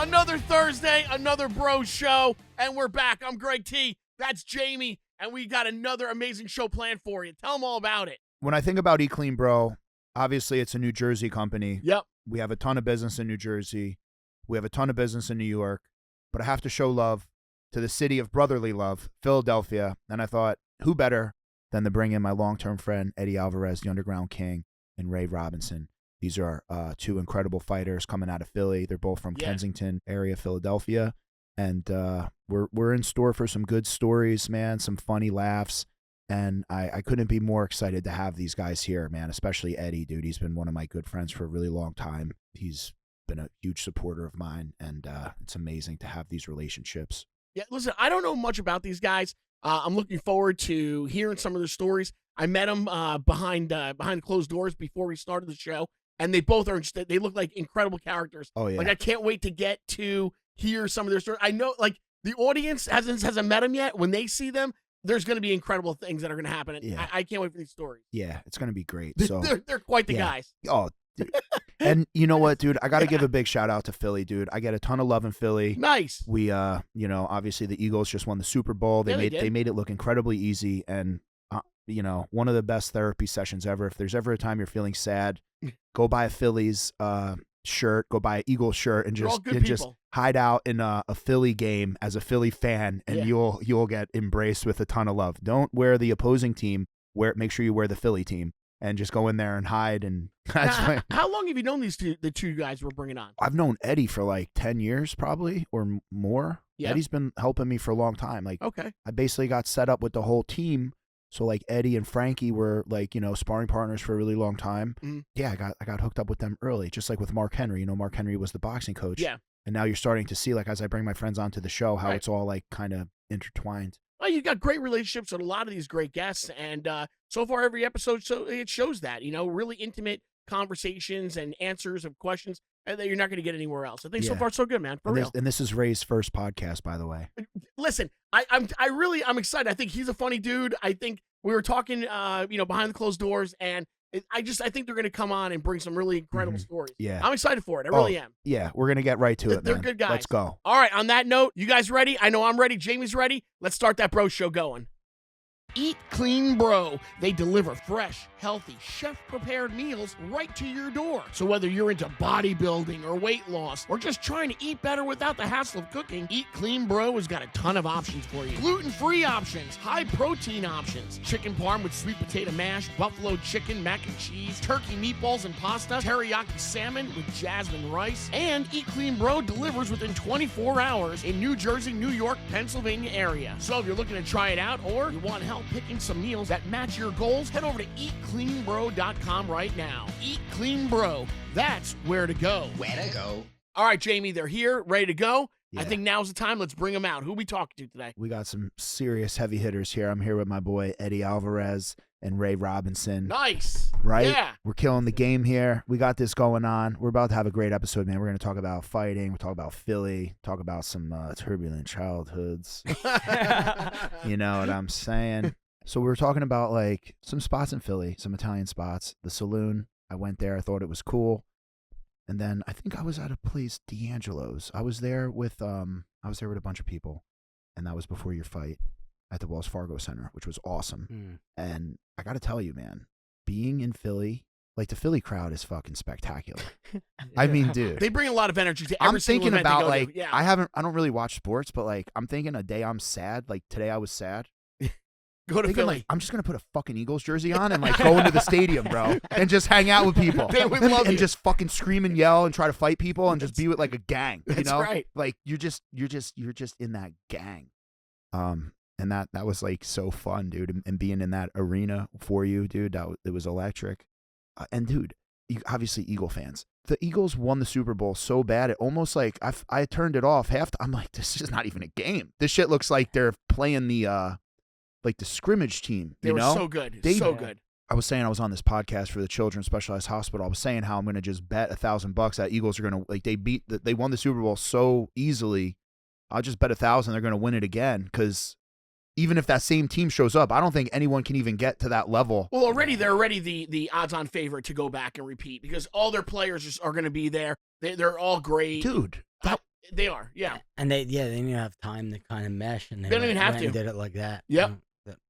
Another Thursday, another bro show, and we're back. I'm Greg T. That's Jamie, and we got another amazing show planned for you. Tell them all about it. When I think about Eat Clean Bro, obviously it's a New Jersey company. Yep. We have a ton of business in New Jersey. We have a ton of business in New York. But I have to show love to the city of brotherly love, Philadelphia. And I thought, who better than to bring in my long-term friend, Eddie Alvarez, the Underground King, and Ray Robinson. These are two incredible fighters coming out of Philly. They're both from Kensington area, Philadelphia. And we're in store for some good stories, man, some funny laughs. And I couldn't be more excited to have these guys here, man, especially Eddie, dude. He's been one of my good friends for a really long time. He's been a huge supporter of mine, and it's amazing to have these relationships. Yeah, listen, I don't know much about these guys. I'm looking forward to hearing some of their stories. I met them behind closed doors before we started the show. And they both are, they look like incredible characters. Oh, yeah. Like, I can't wait to get to hear some of their stories. I know, like, the audience hasn't met them yet. When they see them, there's going to be incredible things that are going to happen. And Yeah. I can't wait for these stories. Yeah, it's going to be great. So They're quite the guys. Oh, dude. And you know what, dude? I got to give a big shout out to Philly, dude. I get a ton of love in Philly. Nice. We, obviously the Eagles just won the Super Bowl. They made it look incredibly easy. And, one of the best therapy sessions ever. If there's ever a time you're feeling sad, go buy a Phillies shirt, go buy an Eagles shirt, and just hide out in a Philly game as a Philly fan, and you'll get embraced with a ton of love. Don't wear the opposing team. Make sure you wear the Philly team, and just go in there and hide. And that's how long have you known the two guys we're bringing on? I've known Eddie for like 10 years, probably, or more. Yeah. Eddie's been helping me for a long time. Like, okay, I basically got set up with the whole team. So like Eddie and Frankie were like, sparring partners for a really long time. Mm-hmm. Yeah, I got hooked up with them early, just like with Mark Henry. Mark Henry was the boxing coach. Yeah. And now you're starting to see, like, as I bring my friends onto the show, how it's all like kind of intertwined. Well, you've got great relationships with a lot of these great guests, and so far every episode, it shows that, really intimate conversations and answers of questions that you're not going to get anywhere else. I think so far so good, man. For real. And this is Ray's first podcast, by the way. Listen, I'm excited. I think he's a funny dude. I think we were talking, behind the closed doors, and I think they're going to come on and bring some really incredible stories. Yeah. I'm excited for it. I really am. Yeah, we're going to get right to it, They're man. good guys. Let's go. All right, on that note, you guys ready? I know I'm ready. Jamie's ready. Let's start that bro show going. Eat Clean Bro. They deliver fresh, healthy, chef-prepared meals right to your door. So whether you're into bodybuilding or weight loss or just trying to eat better without the hassle of cooking, Eat Clean Bro has got a ton of options for you. Gluten-free options, high-protein options, chicken parm with sweet potato mash, buffalo chicken, mac and cheese, turkey meatballs and pasta, teriyaki salmon with jasmine rice, and Eat Clean Bro delivers within 24 hours in New Jersey, New York, Pennsylvania area. So if you're looking to try it out or you want help picking some meals that match your goals, head over to eatcleanbro.com right now. Eat Clean Bro. That's where to go. Where to go. All right, Jamie, they're here, ready to go. Yeah. I think now's the time. Let's bring them out. Who are we talking to today? We got some serious heavy hitters here. I'm here with my boy Eddie Alvarez and Ray Robinson. Nice. Right? Yeah. We're killing the game here. We got this going on. We're about to have a great episode, man. We're going to talk about fighting. We'll talk about Philly. Talk about some turbulent childhoods. You know what I'm saying? So we were talking about like some spots in Philly, some Italian spots. The Saloon. I went there. I thought it was cool. And then I think I was at a place, D'Angelo's. I was there with a bunch of people, and that was before your fight at the Wells Fargo Center, which was awesome. And I got to tell you, man, being in Philly, like the Philly crowd is fucking spectacular. I mean, dude, they bring a lot of energy to every I'm single thinking event they about go like to. Yeah. I don't really watch sports, but like I'm thinking a day I'm sad, like today I was sad. Go to Thinking, Philly. like, I'm just gonna put a fucking Eagles jersey on and like go into the stadium, bro, and just hang out with people. They would love and you. just fucking scream and yell and try to fight people and just be with like a gang. You That's know, right. Like you're just in that gang. And that was like so fun, dude, and being in that arena for you, dude, it was electric. And dude, obviously Eagle fans. The Eagles won the Super Bowl so bad, it almost like I turned it off half. I'm like, this is not even a game. This shit looks like they're playing the like the scrimmage team. They you were know? so good. They- So good. I was saying I was on this podcast for the Children's Specialized Hospital. I was saying how I'm going to just bet $1,000 that Eagles are going to they won the Super Bowl so easily. I'll just bet 1,000 they're going to win it again because even if that same team shows up, I don't think anyone can even get to that level. Well, they're already the odds-on favorite to go back and repeat because all their players are going to be there. They're all great. Dude, They are, yeah. And they didn't even have time to kind of mesh, and They don't even have went to. and did it like that. Yep.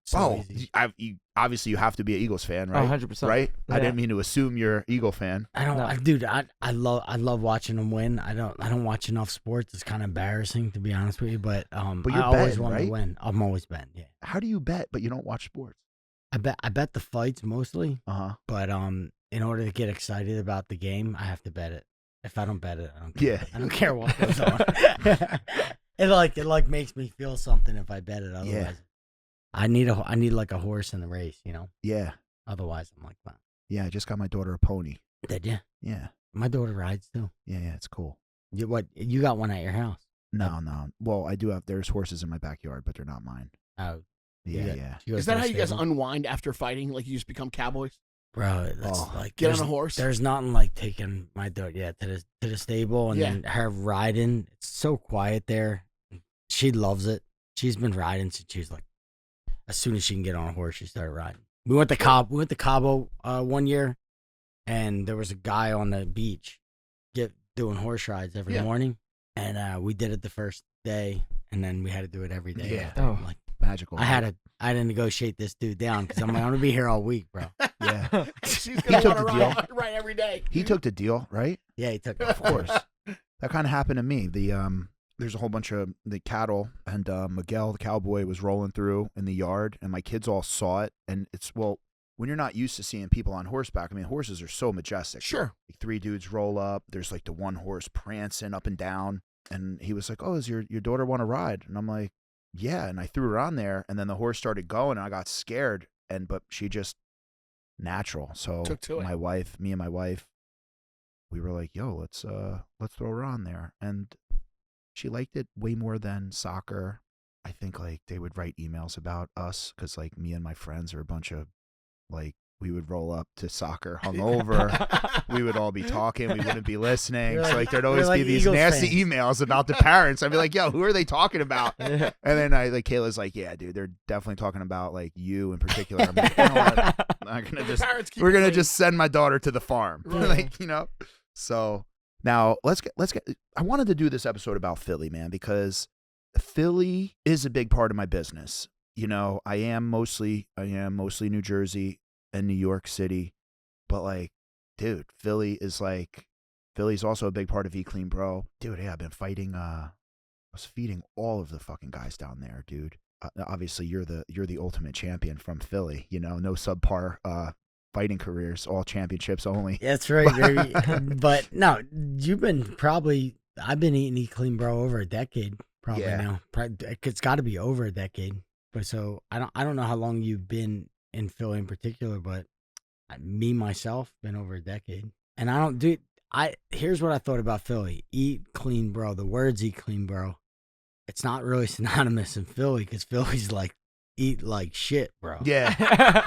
So easy. Obviously you have to be an Eagles fan, right? 100%. Right? Yeah. I didn't mean to assume you're an Eagle fan. I don't, No. I love watching them win. I don't watch enough sports. It's kind of embarrassing to be honest with you, but you're I always betting, want right? to win. I'm always betting. Yeah, How do you bet, but you don't watch sports? I bet the fights mostly, but in order to get excited about the game, I have to bet it. If I don't bet it, I don't care. Yeah. I don't care what goes on. It like makes me feel something if I bet it. Otherwise, Yeah. I need like a horse in the race, Yeah. Otherwise, I'm like, nah. Yeah, I just got my daughter a pony. Did you? Yeah. My daughter rides too. Yeah, it's cool. You got one at your house? No. Well, I do have, there's horses in my backyard, but they're not mine. Oh, Yeah. she goes Is to that the how you guys stable? unwind after fighting? Like you just become cowboys? Bro, that's like Get on there's- a horse? There's nothing like taking my daughter, to the stable and Yeah. then her riding. It's so quiet there. She loves it. She's been riding since she was like, as soon as she can get on a horse, she started riding. We went to Cabo one year, and there was a guy on the beach doing horse rides every morning, and we did it the first day, and then we had to do it every day. Yeah. after. Oh. Like Magical. I had to negotiate this dude down because I'm gonna be here all week, bro. Yeah. She's going to took want to the ride every day. He took the deal, right? Yeah, he took. Of course. That kind of happened to me. There's a whole bunch of the cattle, and Miguel, the cowboy, was rolling through in the yard, and my kids all saw it. And when you're not used to seeing people on horseback, I mean, horses are so majestic. Sure. Like 3 dudes roll up. There's like the one horse prancing up and down, and he was like, "Oh, does your daughter want to ride?" And I'm like, "Yeah." And I threw her on there, and then the horse started going, and I got scared, but she just natural. So Took to it. me and my wife, we were like, "Yo, let's throw her on there," and she liked it way more than soccer. I think like they would write emails about us because like me and my friends are a bunch of like, we would roll up to soccer hungover. We would all be talking. We wouldn't be listening. So like there'd always be these Eagles nasty fans. emails about the parents. I'd be like, "Yo, who are they talking about?" And then Kayla's like, "Yeah, dude, they're definitely talking about like you in particular." I'm like, "You know what? I'm not gonna Parents keep we're it gonna clean. just send my daughter to the farm." Right. Like, So now let's get. I wanted to do this episode about Philly, man, because Philly is a big part of my business. I am mostly New Jersey and New York City, but like, dude, Philly's also a big part of Clean Bro. Dude, yeah, I've been fighting. I was feeding all of the fucking guys down there, dude. Obviously, you're the ultimate champion from Philly. No subpar fighting careers, all championships only. That's right, baby. But no, I've been eating Eat Clean Bro over a decade, probably now. It's got to be over a decade. But so I don't know how long you've been in Philly in particular, but myself, been over a decade. And I don't do. Here's what I thought about Philly: Eat Clean Bro. The words Eat Clean Bro. It's not really synonymous in Philly because Philly's like eat like shit, bro. Yeah.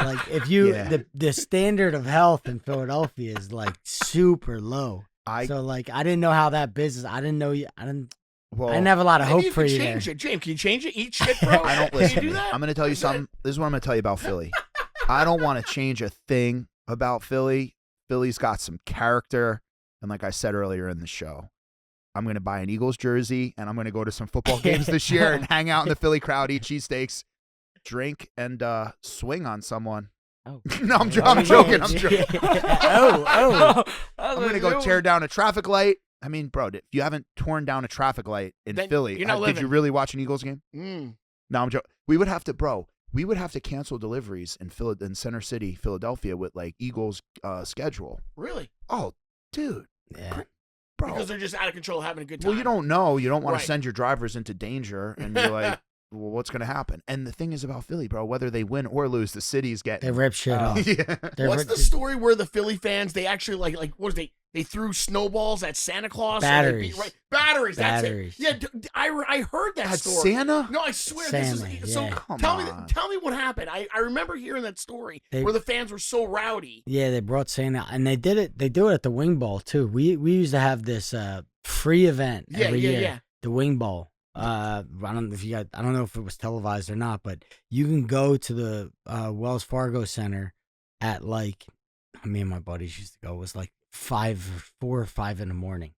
Like if you the standard of health in Philadelphia is like super low. So like I didn't know how that business. I didn't have a lot of Maybe hope for you there. change it. James, can you change it? Eat shit, bro. I don't Can listen. you do that? I'm going to tell you something. This is what I'm going to tell you about Philly. I don't want to change a thing about Philly. Philly's got some character. And like I said earlier in the show, I'm going to buy an Eagles jersey and I'm going to go to some football games this year and hang out in the Philly crowd, eat cheesesteaks, drink, and swing on someone. Oh. No, I'm joking. I'm joking. Oh. I'm going to go tear down a traffic light. I mean, bro, if you haven't torn down a traffic light in Then Philly, you're not did you living. really watch an Eagles game? Mm. No, I'm joking. We would have to cancel deliveries in Center City, Philadelphia, with like Eagles schedule. Really? Oh, dude, Yeah. bro. Because they're just out of control, having a good time. Well, you don't know. You don't want Right. to send your drivers into danger, and you're like, well, what's going to happen? And the thing is about Philly, bro, whether they win or lose, the city's They getting. rip shit off. Yeah. What's the story where the Philly fans, they actually like what was they threw snowballs at Santa Claus? Batteries. Batteries. That's Batteries. it. Yeah, I heard that At story. Santa? No, I swear Santa, this is so. yeah. Come tell on. me what happened. I remember hearing that story They- where the fans were so rowdy. Yeah, they brought Santa, and they did it. They do it at the Wing Bowl too. We used to have this free event every year. The Wing Bowl. I don't know if it was televised or not, but you can go to the Wells Fargo Center at like, me and my buddies used to go. It was like 4 or 5 in the morning,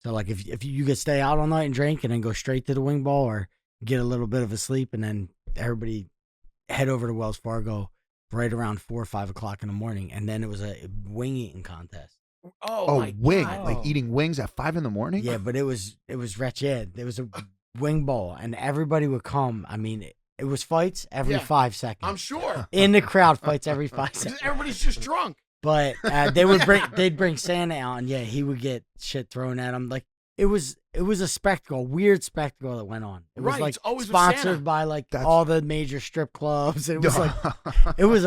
So like if you could stay out all night and drink and then go straight to the wing ball, or get a little bit of a sleep and then everybody head over to Wells Fargo right around 4 or 5 o'clock in the morning, and then it was a wing eating contest. Oh my wing, God. like eating wings at 5 in the morning. Yeah, but it was wretched. There was a wing bowl, and everybody would come. I mean, it was fights every 5 seconds. I'm sure. In the crowd, fights every 5 seconds. Everybody's just drunk. But they'd bring Santa out, and yeah, he would get shit thrown at him. Like it was a spectacle, weird spectacle that went on. It was Right, like it's always with Santa. sponsored by like all the major strip clubs. It was like it was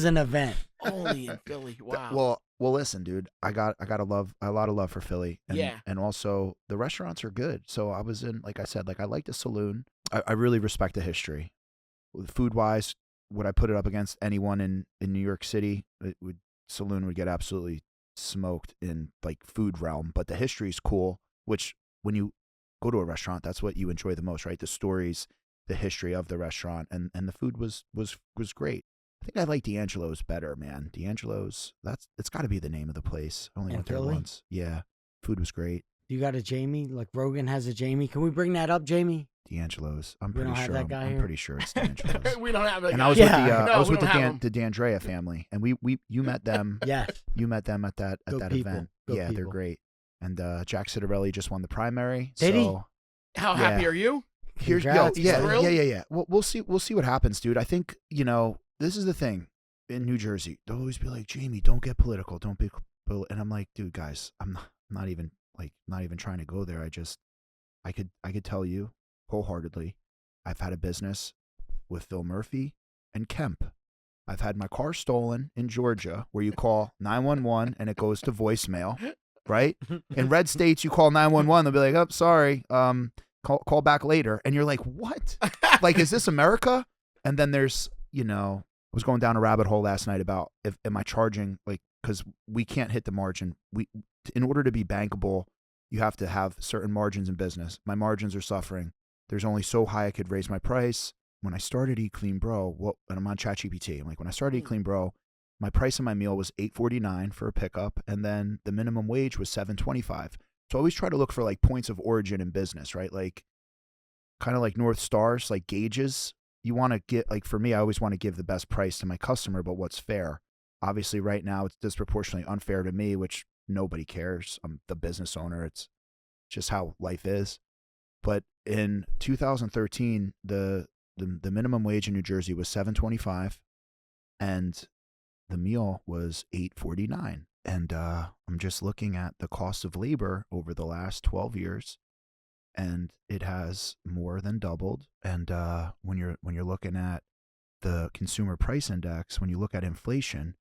an event. Only in Philly. Wow. Well, listen, dude. I got a lot of love for Philly, and, Yeah. and also the restaurants are good. So I was in, like I said, like I like the saloon. I really respect the history. Food wise, would I put it up against anyone in New York City? Saloon would get absolutely smoked in like food realm, but the history is cool. Which when you go to a restaurant, that's what you enjoy the most, right? The stories, the history of the restaurant, and the food was great. I think I like D'Angelo's better, man. D'Angelo's, it's got to be the name of the place. I only went there Philly? once. Yeah, food was great. You got a Jamie? Like Rogan has a Jamie. Can we bring that up, Jamie? D'Angelo's. I'm We pretty don't have sure. that guy I'm here? pretty sure it's D'Angelo's. We don't have it. And I was Yeah. with the No, I was we with don't have 'em. the D'Andrea family, and you met them. Yes. You met them at that Good people. event. Good Yeah, they're people. great. And Jack Citarelli just won the primary. Did he? so How happy are you? Here's Congrats, yeah, thrilled? yeah. We'll see what happens, dude. I think, this is the thing in New Jersey. They'll always be like, Jamie, don't get political. Don't be and I'm like, dude, guys, I'm not even trying to go there. I could tell you wholeheartedly, I've had a business with Phil Murphy and Kemp. I've had my car stolen in Georgia, where you call 911 and it goes to voicemail, right? In red states, you call 911, they'll be like, "Oh, sorry, call back later," and you're like, "What? Like, is this America?" And then there's, I was going down a rabbit hole last night about am I charging, like, because we can't hit the margin. In order to be bankable, you have to have certain margins in business. My margins are suffering. There's only so high I could raise my price. When I started Eat Clean Bro, and I'm on ChatGPT, I'm like, when I started Eat Clean Bro, my price of my meal was $8.49 for a pickup, and then the minimum wage was $7.25. So I always try to look for like points of origin in business, right? Like kind of like North Stars, like gauges. You want to get, like, for me, I always want to give the best price to my customer, but what's fair? Obviously, right now it's disproportionately unfair to me, which nobody cares. I'm the business owner. It's just how life is. But in 2013, the minimum wage in New Jersey was $7.25, and the meal was $8.49. And I'm just looking at the cost of labor over the last 12 years, and it has more than doubled. And when you're looking at the consumer price index, when you look at inflation,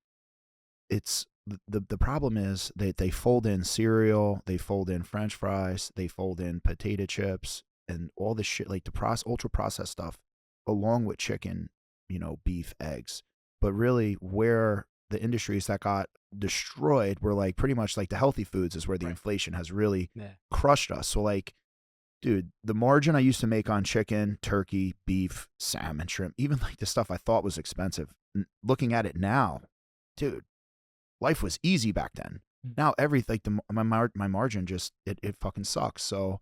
it's the problem is that they fold in cereal, they fold in French fries, they fold in potato chips, and all this shit, like the ultra processed stuff, along with chicken, beef, eggs. But really, where the industries that got destroyed were like pretty much like the healthy foods is where the inflation has really crushed us. So like, dude, the margin I used to make on chicken, turkey, beef, salmon, shrimp, even like the stuff I thought was expensive, looking at it now, dude, life was easy back then. Now my margin just it fucking sucks. So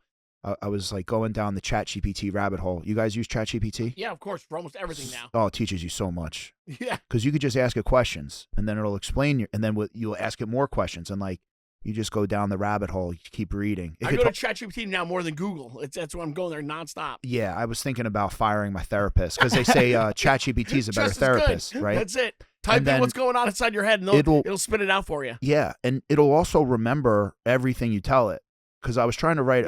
I was like going down the ChatGPT rabbit hole. You guys use ChatGPT? Yeah, of course, for almost everything now. Oh, it teaches you so much. Yeah. Because you could just ask it questions, and then it'll explain and then you'll ask it more questions, and like you just go down the rabbit hole. You keep reading. I go to ChatGPT now more than Google. That's why I'm going there nonstop. Yeah, I was thinking about firing my therapist because they say ChatGPT is a better Just as therapist, good. right? That's it. Type in what's going on inside your head, and it'll spit it out for you. Yeah, and it'll also remember everything you tell it. Because I was trying to write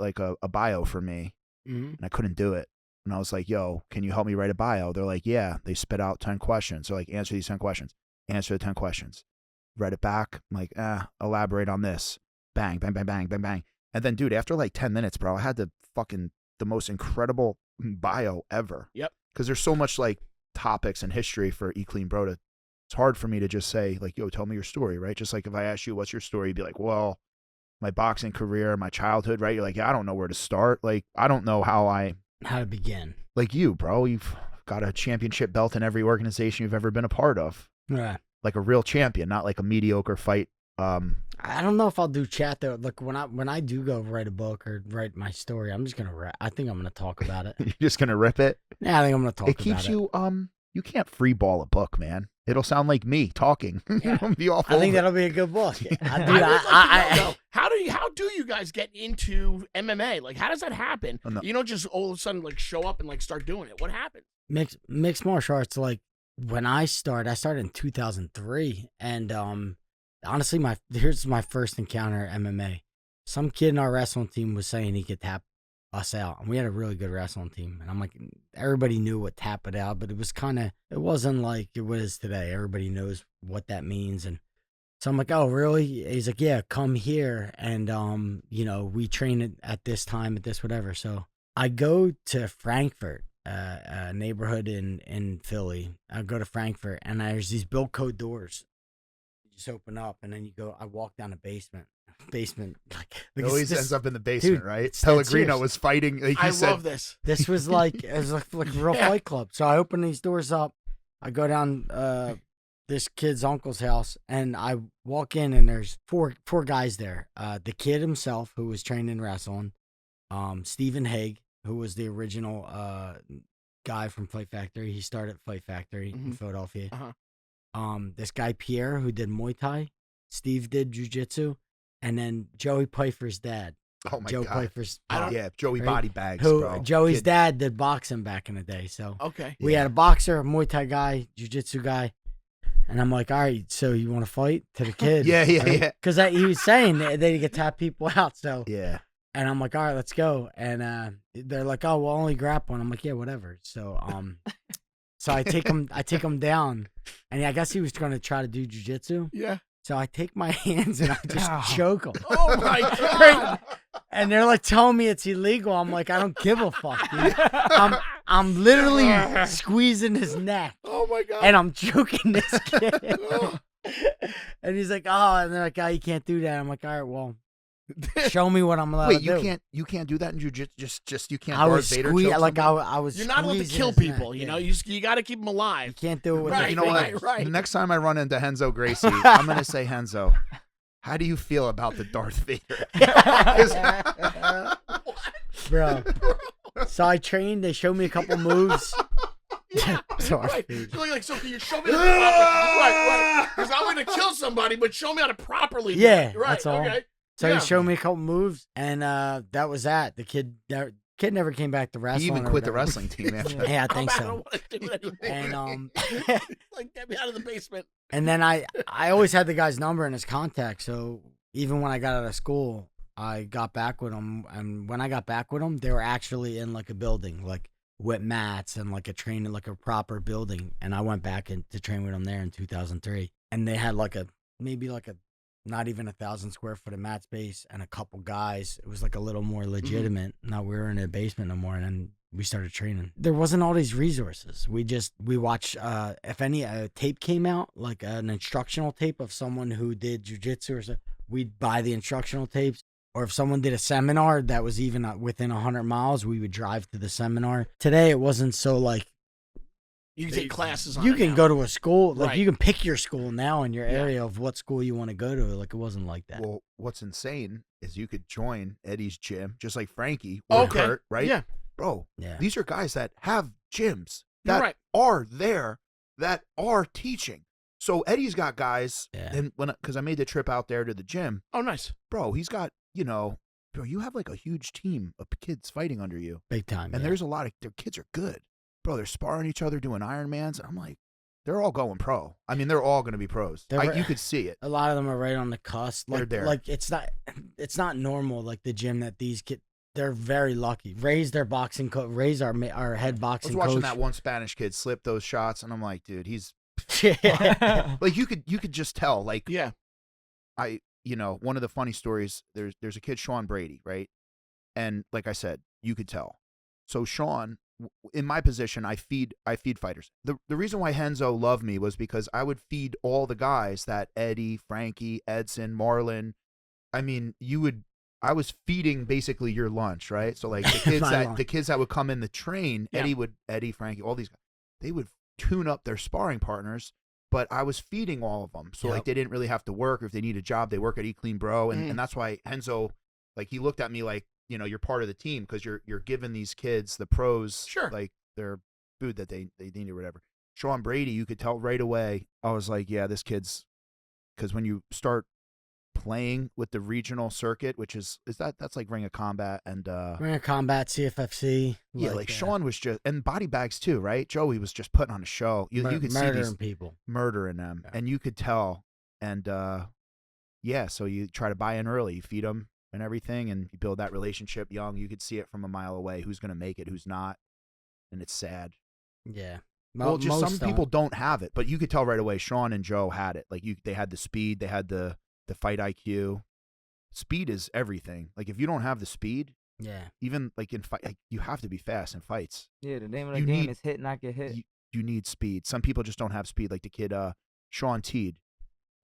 like a bio for me, and I couldn't do it. And I was like, "Yo, can you help me write a bio?" They're like, "Yeah." They spit out 10 questions. They're like, "Answer these 10 questions." Answer the 10 questions. Read it back. I'm like, elaborate on this. Bang, bang, bang, bang, bang, bang. And then, dude, after like 10 minutes, bro, I had the most incredible bio ever. Yep. Because there's so much like topics and history for Eat Clean Bro. It's hard for me to just say like, "Yo, tell me your story," right? Just like if I ask you, "What's your story?" You'd be like, "Well, my boxing career, my childhood," right? You're like, "Yeah, I don't know where to start. Like, I don't know how to begin." Like you, bro, you've got a championship belt in every organization you've ever been a part of. Right. Like a real champion, not like a mediocre fight I don't know if I'll do chat though. Look, when I do go write a book or write my story, I'm just gonna. I think I'm gonna talk about it. You're just gonna rip it. Yeah, I think I'm gonna talk. It keeps you. You can't free ball a book, man. It'll sound like me talking. Yeah. Be all I think over. that'll be a good book. How do you guys get into MMA? Like, how does that happen? Oh, no. You don't just all of a sudden like show up and like start doing it. What happened? Mixed martial arts. Like when I started in 2003, and honestly, here's my first encounter at MMA. Some kid in our wrestling team was saying he could tap us out, and we had a really good wrestling team. And I'm like, everybody knew what tap it out, but it wasn't like it was today. Everybody knows what that means, and so I'm like, oh, really? He's like, yeah, come here, and we train at this time, at this whatever. So I go to Frankfurt, a neighborhood in Philly. I go to Frankfurt, and there's these Bill Code doors. You just open up, and then you go. I walk down the basement. It always ends up in the basement, dude, right? Pellegrino was fighting. Like I love this. This was like it was like a real fight club. So I open these doors up. I go down this kid's uncle's house, and I walk in, and there's four guys there. The kid himself, who was trained in wrestling, Stephen Haig, who was the original guy from Fight Factory. He started Fight Factory in Philadelphia. This guy Pierre, who did Muay Thai. Steve did Jiu-Jitsu. And then Joey Pfeiffer's dad. Oh my Joe God. Pfeiffer's Joey right? Body Bags, who bro. Joey's dad did boxing back in the day. So Okay. we had a boxer, a Muay Thai guy, Jiu-Jitsu guy. And I'm like, all right, so you want to fight? To the kid. Yeah. Because he was saying they could tap people out. So Yeah. And I'm like, all right, let's go. And they're like, oh, we'll only grapple. And I'm like, yeah, whatever. So so I take him down. And I guess he was going to try to do jiu-jitsu. Yeah. So I take my hands and I just choke him. Oh my God. And they're like telling me it's illegal. I'm like, I don't give a fuck, dude. I'm literally squeezing his neck. Oh my God. And I'm choking this kid. And he's like, oh, and they're like, oh, you can't do that. I'm like, all right, well, show me what I'm allowed to do. Wait, you can't do that in jiu-jitsu? Just you can't. I was Vader squeeze choke like somebody? I was. You're not allowed to squeezing kill his people. neck, You yeah. know, you got to keep them alive. You can't do it with Right, You know what? right. The next time I run into Henzo Gracie, I'm gonna say, Henzo, how do you feel about the Darth Vader? Bro. So I trained. They showed me a couple moves. Sorry. Right. So can you show me how to right. Because I'm going to kill somebody, but show me how to properly do Yeah, it. Right. that's all. Okay. So Yeah. he showed me a couple moves, and that was that. The kid never came back to wrestling. He even or quit the whatever. wrestling team after that. Yeah, I think I so. don't want to do it anymore. And like, get me out of the basement. and then I always had the guy's number and his contact. So even when I got out of school, I got back with him. And when I got back with him, they were actually in like a building, like with mats and like a training, like a proper building. And I went back to train with him there in 2003. And they had maybe not even 1,000 square foot of mat space and a couple guys. It was like a little more legitimate. Now we were in a basement no more, and then we started training. There wasn't all these resources. We watched, if any tape came out, like an instructional tape of someone who did jiu-jitsu or something, we'd buy the instructional tapes. Or if someone did a seminar that was even within 100 miles, we would drive to the seminar. Today, it wasn't so like, You can take classes on you it can now. go to a school, like Right. you can pick your school now in your area of what school you want to go to. Like it wasn't like that. Well, what's insane is you could join Eddie's gym, just like Frankie Oh, or okay. Kurt, right? Yeah. Bro, Yeah. these are guys that have gyms You're that right. are there, that are teaching. So Eddie's got guys, Yeah. and because I made the trip out there to the gym, Oh, nice. bro, he's got, bro, you have like a huge team of kids fighting under you. Big time. And yeah. there's a lot of, their kids are good. Bro, they're sparring each other, doing Ironmans. And I'm like, they're all going pro. I mean, they're all going to be pros. You could see it. A lot of them are right on the cusp. Like, They're there. Like it's not normal. Like the gym that these kids, they're very lucky. Ray's their boxing coach. Ray's our head I boxing was watching coach. that one Spanish kid slip those shots, and I'm like, dude, he's like, you could just tell. Like, Yeah. one of the funny stories. There's a kid, Sean Brady, right? And like I said, you could tell. So Sean, in my position, I feed fighters. The reason why Henzo loved me was because I would feed all the guys that Eddie, Frankie, Edson, Marlon. I mean, I was feeding basically your lunch, right? So like the kids that would come in the train, Yeah. Eddie, Frankie, all these guys, they would tune up their sparring partners but I was feeding all of them. So like they didn't really have to work, or if they need a job, they work at Eat Clean Bro. And that's why Enzo, like he looked at me like, you know, you're part of the team because you're giving these kids, the pros, like their food that they need or whatever. Sean Brady, you could tell right away. I was like, yeah, this kid's, because when you start playing with the regional circuit, which that's like Ring of Combat and Ring of Combat, CFFC. Yeah, like Sean was just, and Body Bags too, right? Joey was just putting on a show. You could see these people murdering them, and you could tell. And so you try to buy in early, you feed them and everything, and you build that relationship young. You could see it from a mile away who's going to make it, who's not, and it's sad. Yeah. Well, just some people don't have it, but you could tell right away. Sean and Joe had it. Like they had the speed, they had the fight IQ. Speed is everything. Like if you don't have the speed, even like in fight, like, you have to be fast in fights. Yeah, the name of the game is hit, not get hit. You need speed. Some people just don't have speed. Like the kid, Sean Teed.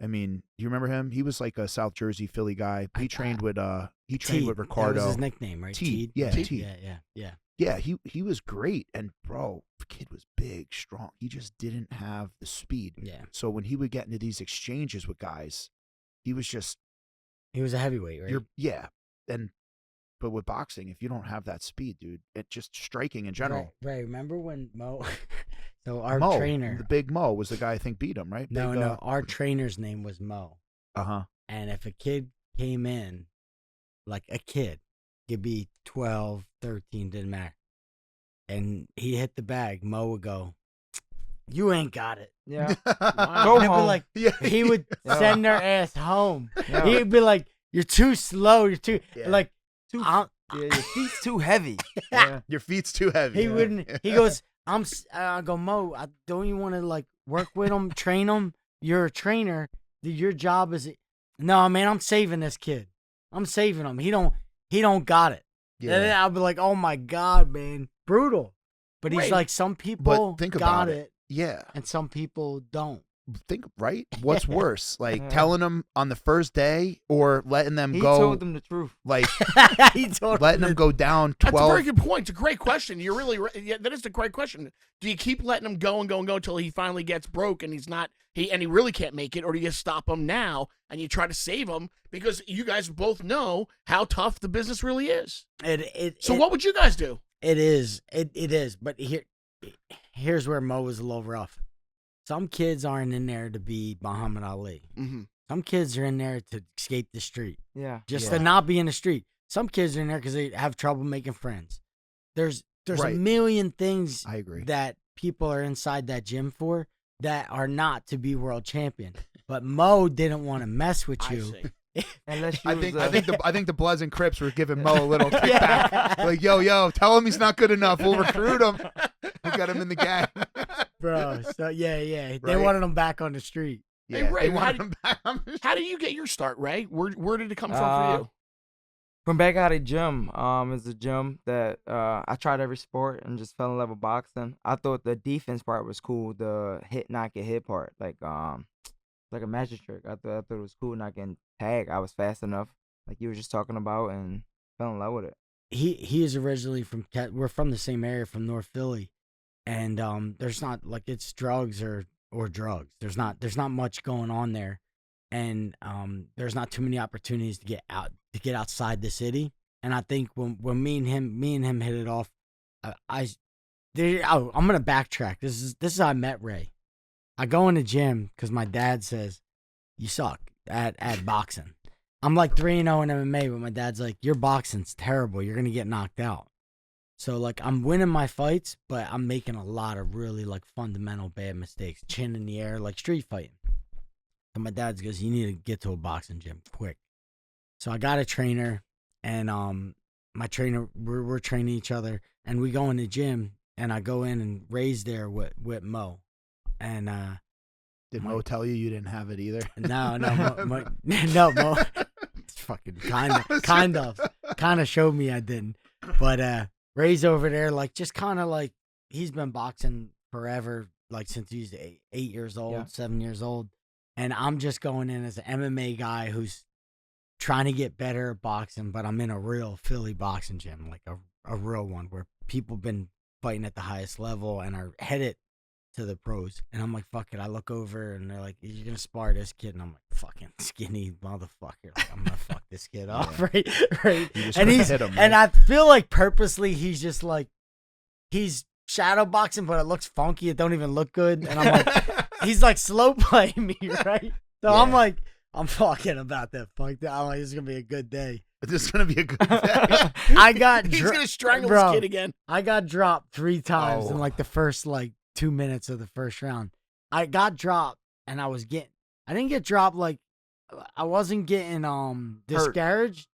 I mean, you remember him? He was like a South Jersey Philly guy. He trained with Ricardo. That was his nickname, right? Teed. Yeah, Teed. Yeah. Yeah, he was great, and bro, the kid was big, strong. He just didn't have the speed. Yeah. So when he would get into these exchanges with guys, he was a heavyweight, right? But with boxing, if you don't have that speed, dude, it just striking in general. Right. Remember when Mo? So trainer, the big Mo, was the guy I think beat him, right? No. Our trainer's name was Mo. And if a kid came in, like a kid, could be 12, 13, didn't matter, and he hit the bag, Mo would go, "You ain't got it." Yeah. Go home. Like, he would send their ass home. Yeah. He'd be like, "You're too slow. You're too like your feet's too heavy. Your feet's too heavy." He wouldn't. He goes, I go, "Mo, don't you want to like work with him, train him? You're a trainer. Your job is." "No, man, I'm saving this kid. I'm saving him. He don't got it." Yeah. And I'll be like, "Oh my God, man, brutal." But he's like, some people got it. Yeah. And some people don't. Think, right? What's worse? Like telling them on the first day or letting them go? He told them the truth. Like letting them go down 12. That's a very good point. It's a great question. You're really that is a great question. Do you keep letting him go until he finally gets broke and he really can't make it, or do you stop him now and you try to save him because you guys both know how tough the business really is? So what would you guys do? It is. But here's where Mo was a little rough. Some kids aren't in there to be Muhammad Ali. Mm-hmm. Some kids are in there to escape the street. Yeah. Just to not be in the street. Some kids are in there because they have trouble making friends. There's a million things I agree. that people are inside that gym for that are not to be world champion. But Mo didn't want to mess with you. Unless I think the Bloods and Crips were giving Mo a little kickback. Like, yo, tell him he's not good enough. We'll recruit him. We got him in the gang. Bro, so yeah. They wanted him back on the street. Yeah, hey, Ray, how did you get your start, Ray? Where did it come from for you? From back out of gym. It's a gym that I tried every sport and just fell in love with boxing. I thought the defense part was cool, the hit, not get hit part. Like a magic trick. I thought it was cool not getting tagged. I was fast enough, like you were just talking about, and fell in love with it. He is originally we're from the same area, from North Philly, and there's not like it's drugs or drugs. There's not much going on there, and there's not too many opportunities to get outside the city. And I think when me and him hit it off, I'm gonna backtrack. This is how I met Ray. I go in the gym because my dad says, "You suck at boxing." I'm like 3-0 in MMA, but my dad's like, "Your boxing's terrible. You're going to get knocked out." So, like, I'm winning my fights, but I'm making a lot of really, like, fundamental bad mistakes. Chin in the air, like street fighting. And my dad goes, "You need to get to a boxing gym quick." So I got a trainer, and my trainer, we're training each other, and we go in the gym, and I go in and Ray's there with Mo. And did Mo tell you didn't have it either? No, Mo. It's fucking kind of showed me I didn't. But Ray's over there, like, just kind of like he's been boxing forever, like since he was 8 years old, 7 years old, and I'm just going in as an MMA guy who's trying to get better at boxing, but I'm in a real Philly boxing gym, like a real one where people been fighting at the highest level and are headed to the pros. And I'm like, fuck it. I look over and they're like, you're going to spar this kid. And I'm like, fucking skinny motherfucker. Like, I'm going to fuck this kid off, right? And hit him, and I feel like purposely he's just like, he's shadow boxing, but it looks funky. It don't even look good. And I'm like, he's like slow playing me, right? So I'm like, I'm fucking about that. Fuck that. I'm like, this is going to be a good day. This is going to be a good day. He's going to strangle this kid again. I got dropped 3 times in like the first like 2 minutes of the first round. I got dropped and I didn't get dropped like, I wasn't getting discouraged.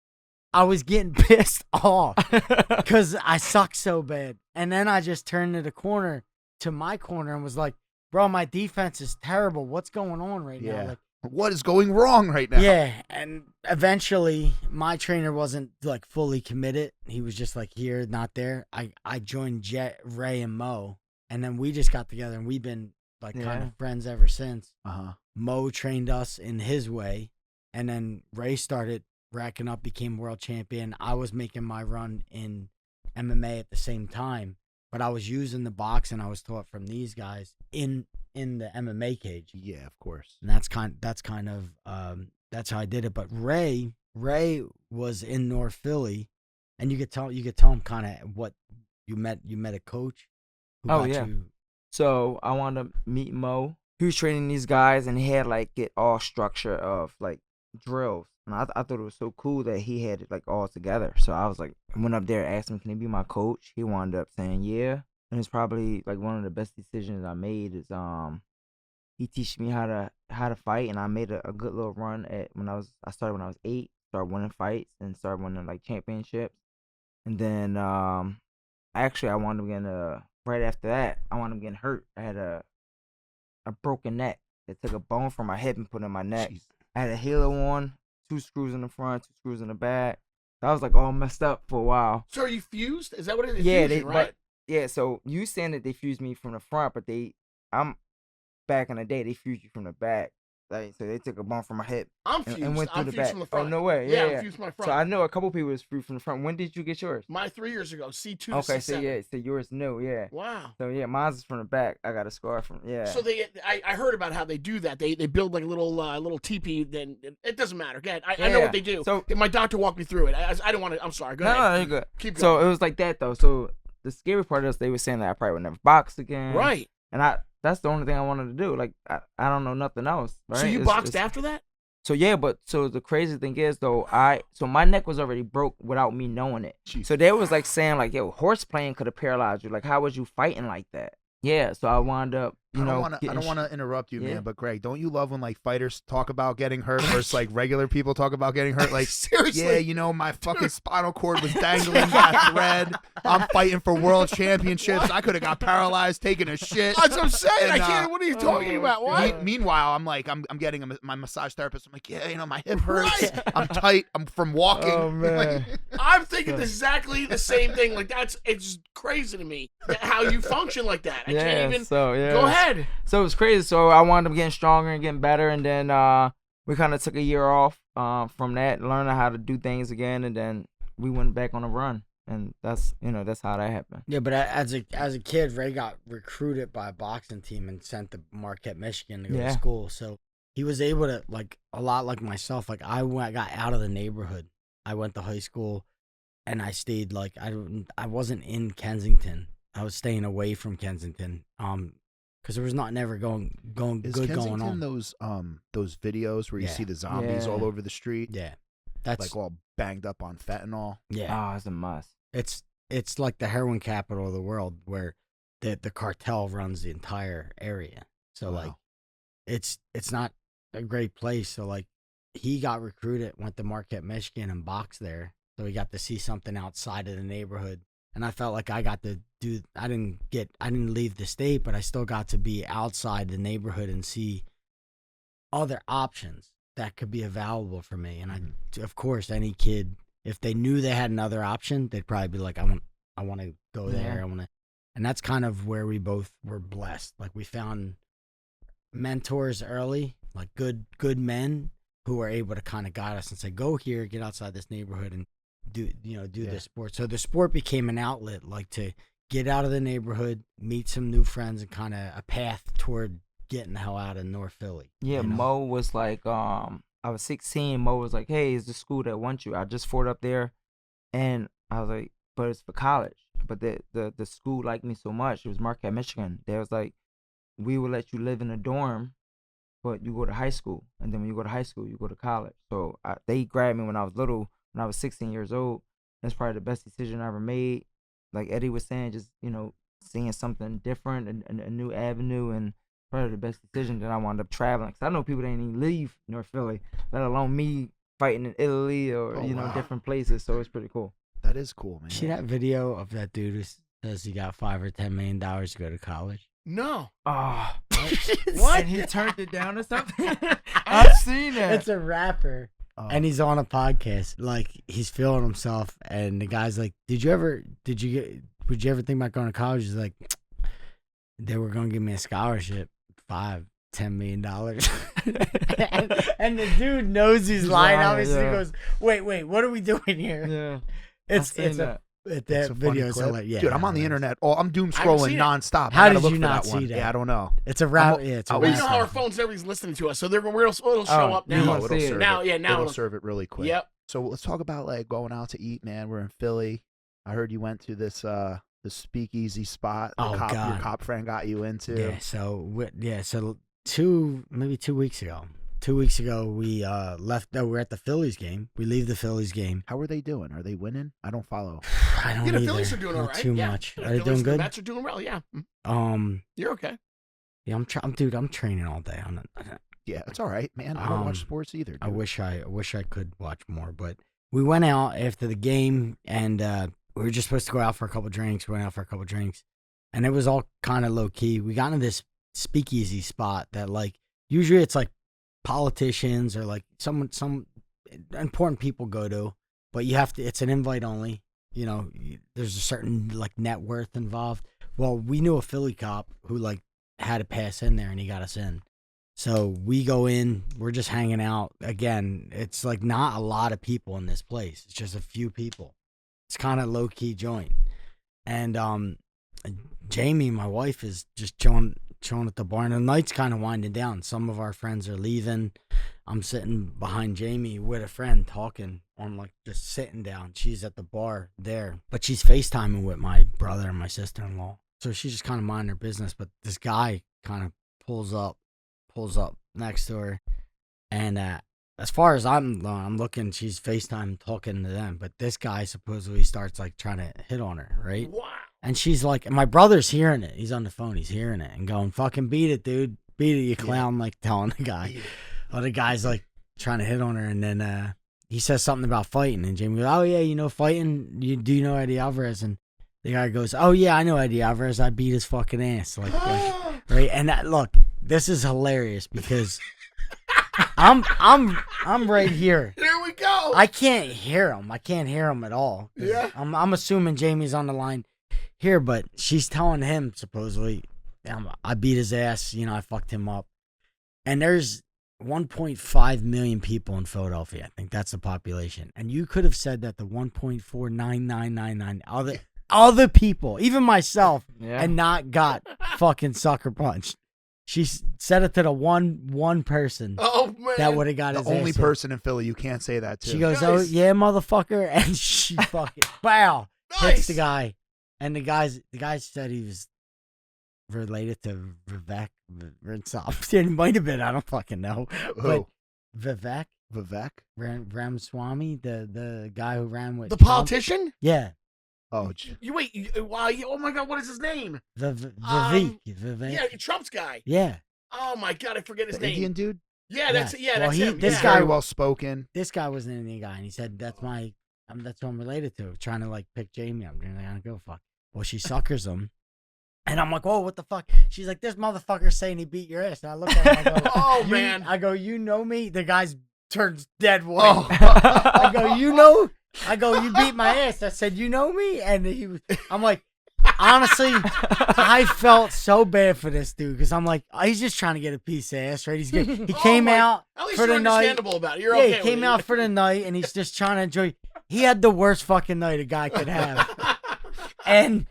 I was getting pissed off because I suck so bad. And then I just turned to my corner and was like, bro, my defense is terrible. What's going on right now? Like, what is going wrong right now? Yeah, and eventually my trainer wasn't like fully committed. He was just like here, not there. I joined Jet, Ray, and Mo, and then we just got together and we've been like kind of friends ever since. Mo trained us in his way, and then Ray started racking up, became world champion. I was making my run in MMA at the same time, but I was using the boxing I was taught from these guys in the MMA cage. Yeah, of course. And that's kind of that's how I did it. But Ray was in North Philly, and you could tell him kind of what you met a coach who got you. So I wanted to meet Mo. He was training these guys, and he had like get all structure of like drills. And I thought it was so cool that he had it like all together. So I was like, I went up there, asked him, can he be my coach? He wound up saying, yeah. And it's probably like one of the best decisions I made is he teach me how to fight, and I made a good little run I started when I was 8, started winning fights and started winning like championships. And then actually I wound up getting right after that, I wound up getting hurt. I had a broken neck. They took a bone from my hip and put it in my neck. Jeez. I had a halo on, 2 screws in the front, 2 screws in the back. I was like all messed up for a while. So are you fused? Is that what it is? Yeah, fusion, right? Yeah, so you saying that they fused me from the front, but I'm back in the day, they fused you from the back. Like, so they took a bone from my hip. I'm fused. And went through I'm the fused back. from the front. Oh, no way. Yeah, Yeah, I'm fused from my front. So I know a couple people was fused from the front. When did you get yours? My 3 years ago, C2 to Okay, C7. so yours new, yeah. Wow. So yeah, mine's is from the back. I got a scar from, yeah. So I heard about how they do that. They build like a little teepee. Then it doesn't matter. Again, I know what they do. So my doctor walked me through it. I don't want to. I'm sorry. Go ahead. No, you're good. Keep going. So it was like that though. So the scary part is they were saying that I probably would never box again. Right. And that's the only thing I wanted to do. Like I don't know nothing else. Right? So you boxed after that? So yeah, but so the crazy thing is though, so my neck was already broke without me knowing it. Jeez. So they was like saying like, yo, horse playing could have paralyzed you. Like, how was you fighting like that? Yeah. So I wound up, I don't want to interrupt you, man, but Greg, don't you love when like fighters talk about getting hurt versus like regular people talk about getting hurt? Like, seriously, yeah, my fucking spinal cord was dangling by a thread. I'm fighting for world championships. I could have got paralyzed taking a shit. That's what I'm saying. And, I can't. What are you talking about? What? Meanwhile, I'm like, I'm getting my massage therapist. I'm like, yeah, my hip hurts. Right. I'm tight. I'm from walking. Oh man. I'm thinking exactly the same thing. Like it's crazy to me how you function like that. I can't even. So yeah. Go ahead. So it was crazy. So I wound up getting stronger and getting better, and then we kind of took a year off from that, learning how to do things again, and then we went back on a run, and that's how that happened. Yeah, but as a kid, Ray got recruited by a boxing team and sent to Marquette, Michigan to go to school. So he was able to, like a lot like myself. Like I got out of the neighborhood. I went to high school, and I stayed like I wasn't in Kensington. I was staying away from Kensington. Because there was never going Is good Kensington going on. Those videos where you see the zombies all over the street? Yeah, that's like all banged up on fentanyl. Yeah, it's a must. It's like the heroin capital of the world, where the cartel runs the entire area. So like, it's not a great place. So like, he got recruited, went to Marquette, Michigan, and boxed there. So he got to see something outside of the neighborhood. And I felt like I got to do. I didn't leave the state, but I still got to be outside the neighborhood and see other options that could be available for me. And of course, any kid, if they knew they had another option, they'd probably be like, I want to go there. I want to. And that's kind of where we both were blessed. Like we found mentors early, like good men who were able to kind of guide us and say, go here, get outside this neighborhood, and do this sport. So the sport became an outlet, like to get out of the neighborhood, meet some new friends, and kind of a path toward getting the hell out of North Philly. Yeah, you know? Mo was like, I was 16. Mo was like, hey, it's the school that wants you. I just fought up there, and I was like, but it's for college. But the school liked me so much. It was Marquette, Michigan. They was like, we will let you live in a dorm, but you go to high school, and then when you go to high school, you go to college. So they grabbed me when I was little, when I was 16 years old. That's probably the best decision I ever made. Like Eddie was saying, just, seeing something different and a new avenue, and probably the best decision that I wound up traveling. Because I know people that didn't even leave North Philly, let alone me fighting in Italy or, wow. different places. So it's pretty cool. That is cool, man. See that video of that dude who says he got $5 or $10 million to go to college? No. Oh, What? And he turned it down or something? I've seen that. It's a rapper. And he's on a podcast, like he's feeling himself, and the guy's like, would you ever think about going to college? He's like, they were gonna give me a scholarship, $5-10 million. and the dude knows he's lying. Obviously, yeah. He goes, wait, what are we doing here? Yeah. It's that. That video is hilarious. Yeah, dude, I'm on the internet. Oh, I'm doom I haven't scrolling seen it. nonstop. How I gotta did look you for not that one. see that? Yeah, I don't know. It's a rap. I'm- Yeah, it's a Well, Well, rap. you know how our song. phones, everybody's listening to us, so it'll show up you now. won't it'll see it. serve Now, it. yeah, now it'll it'll- serve it really quick. Yep. So let's talk about like going out to eat, man. We're in Philly. I heard you went to this speakeasy spot. Oh, Your God. cop friend got you into. Yeah. So 2 weeks ago. 2 weeks ago, we left. No, we're at the Phillies game. We leave the Phillies game. How are they doing? Are they winning? I don't follow. I don't Yeah, the either. Phillies are doing all Not right. too Yeah. much. Yeah, Are they the doing Phillies, The good? Mets are doing well. Yeah. You're okay. Yeah, I'm training all day. Yeah, it's all right, man. I don't watch sports either. Dude. I wish I could watch more, but we went out after the game, and we were just supposed to go out for a couple drinks. We went out for a couple drinks, and it was all kind of low key. We got into this speakeasy spot that, like, usually it's like politicians or like some important people go to, but you have to. It's an invite only. There's a certain like net worth involved. Well, we knew a Philly cop who like had to pass in there, and he got us in. So we go in, we're just hanging out. Again, it's like not a lot of people in this place. It's just a few people. It's kind of low key joint. And Jamie, my wife, is just chilling at the bar. And the night's kind of winding down. Some of our friends are leaving. I'm sitting behind Jamie with a friend talking. I'm like just sitting down. She's at the bar there, but she's FaceTiming with my brother and my sister-in-law. So she's just kind of minding her business. But this guy kind of pulls up next to her, and as far as I'm looking, she's FaceTime talking to them, but this guy supposedly starts like trying to hit on her, right? Wow. And she's like, and my brother's hearing it. He's on the phone. He's hearing it and going, "Fucking beat it, dude. Beat it, you clown!" Like telling the guy. Well, the guy's like trying to hit on her, and then he says something about fighting, and Jamie goes, "Oh yeah, fighting. Do you know Eddie Alvarez?" And the guy goes, "Oh yeah, I know Eddie Alvarez. I beat his fucking ass." Like right? And look, this is hilarious because I'm right here. Here we go. I can't hear him. I can't hear him at all. Yeah. I'm assuming Jamie's on the line here, but she's telling him supposedly, I beat his ass. I fucked him up. And there's 1.5 million people in Philadelphia. I think that's the population. And you could have said that the 1.49999 other people, even myself, and not got fucking sucker punched. She said it to the one person Oh man. that would have got The his only ass hit. person in Philly you can't say that to. She goes, Nice. "Oh yeah, motherfucker," and she fucking bow hits Nice. the guy, and the guy said he was related to Vivek Ransop. It might have been, I don't fucking know. Who? But Vivek? Ramaswamy, the guy who ran with The Trump. politician? Yeah, Oh, Wow. Oh my God. What is his name? Vivek. Yeah, Trump's guy. Yeah. Oh my God. I forget his the name. Indian dude? Yeah, that's Well, that's him. this yeah. guy- Very well spoken. This guy was an Indian guy, and he said, "That's who I'm related to." Trying to like pick Jamie. I'm like, I don't go fuck. Well, she suckers him, and I'm like, "Whoa, what the fuck?" She's like, "This motherfucker's saying he beat your ass." And I look at him, I go, Oh, "You-" man. I go, "You know me?" The guy's turns dead white. Oh. I go, "You know?" I go, "You beat my ass." I said, "You know me?" And I'm like, honestly, I felt so bad for this dude because I'm like, he's just trying to get a piece of ass, right? He came out At least for you're the night. understandable about it. You're Yeah, okay he came with out it. for the night, and he's just trying to enjoy. He had the worst fucking night a guy could have. and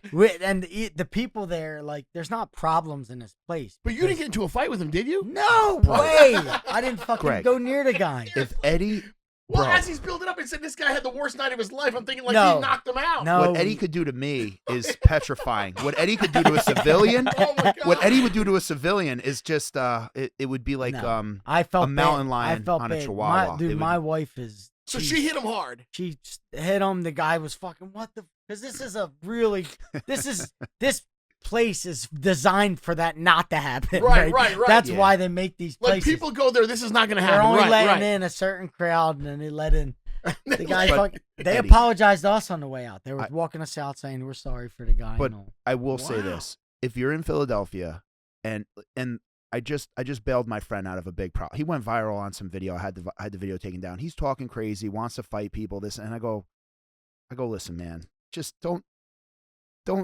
the people there, like, there's not problems in this place. But you didn't get into a fight with him, did you? No way. I didn't fucking Greg. go near the guy. If Eddie, Well, bro, as he's building up and said this guy had the worst night of his life, I'm thinking like No. he knocked him out. No. what Eddie could do to me is petrifying. What Eddie could do to a civilian, Oh my God. what Eddie would do to a civilian is just it would be like No. I felt a mountain bad. lion I felt on a bad. chihuahua. Dude, It would- my wife is. So she hit him hard. She hit him. The guy was fucking what the? Because this is a really. This place is designed for that not to happen. Right, right. That's Yeah. why they make these Like places. people go there, this is not going to They're happen. only Right, letting right. in a certain crowd, and then they let in the guy. But, Fucking, they Eddie- apologized to us on the way out. They were I- walking us out saying we're sorry for the guy. But and all. I will say Wow. this: if you're in Philadelphia, and I just bailed my friend out of a big problem. He went viral on some video. I had the video taken down. He's talking crazy, wants to fight people. This, and I go, listen, man, just don't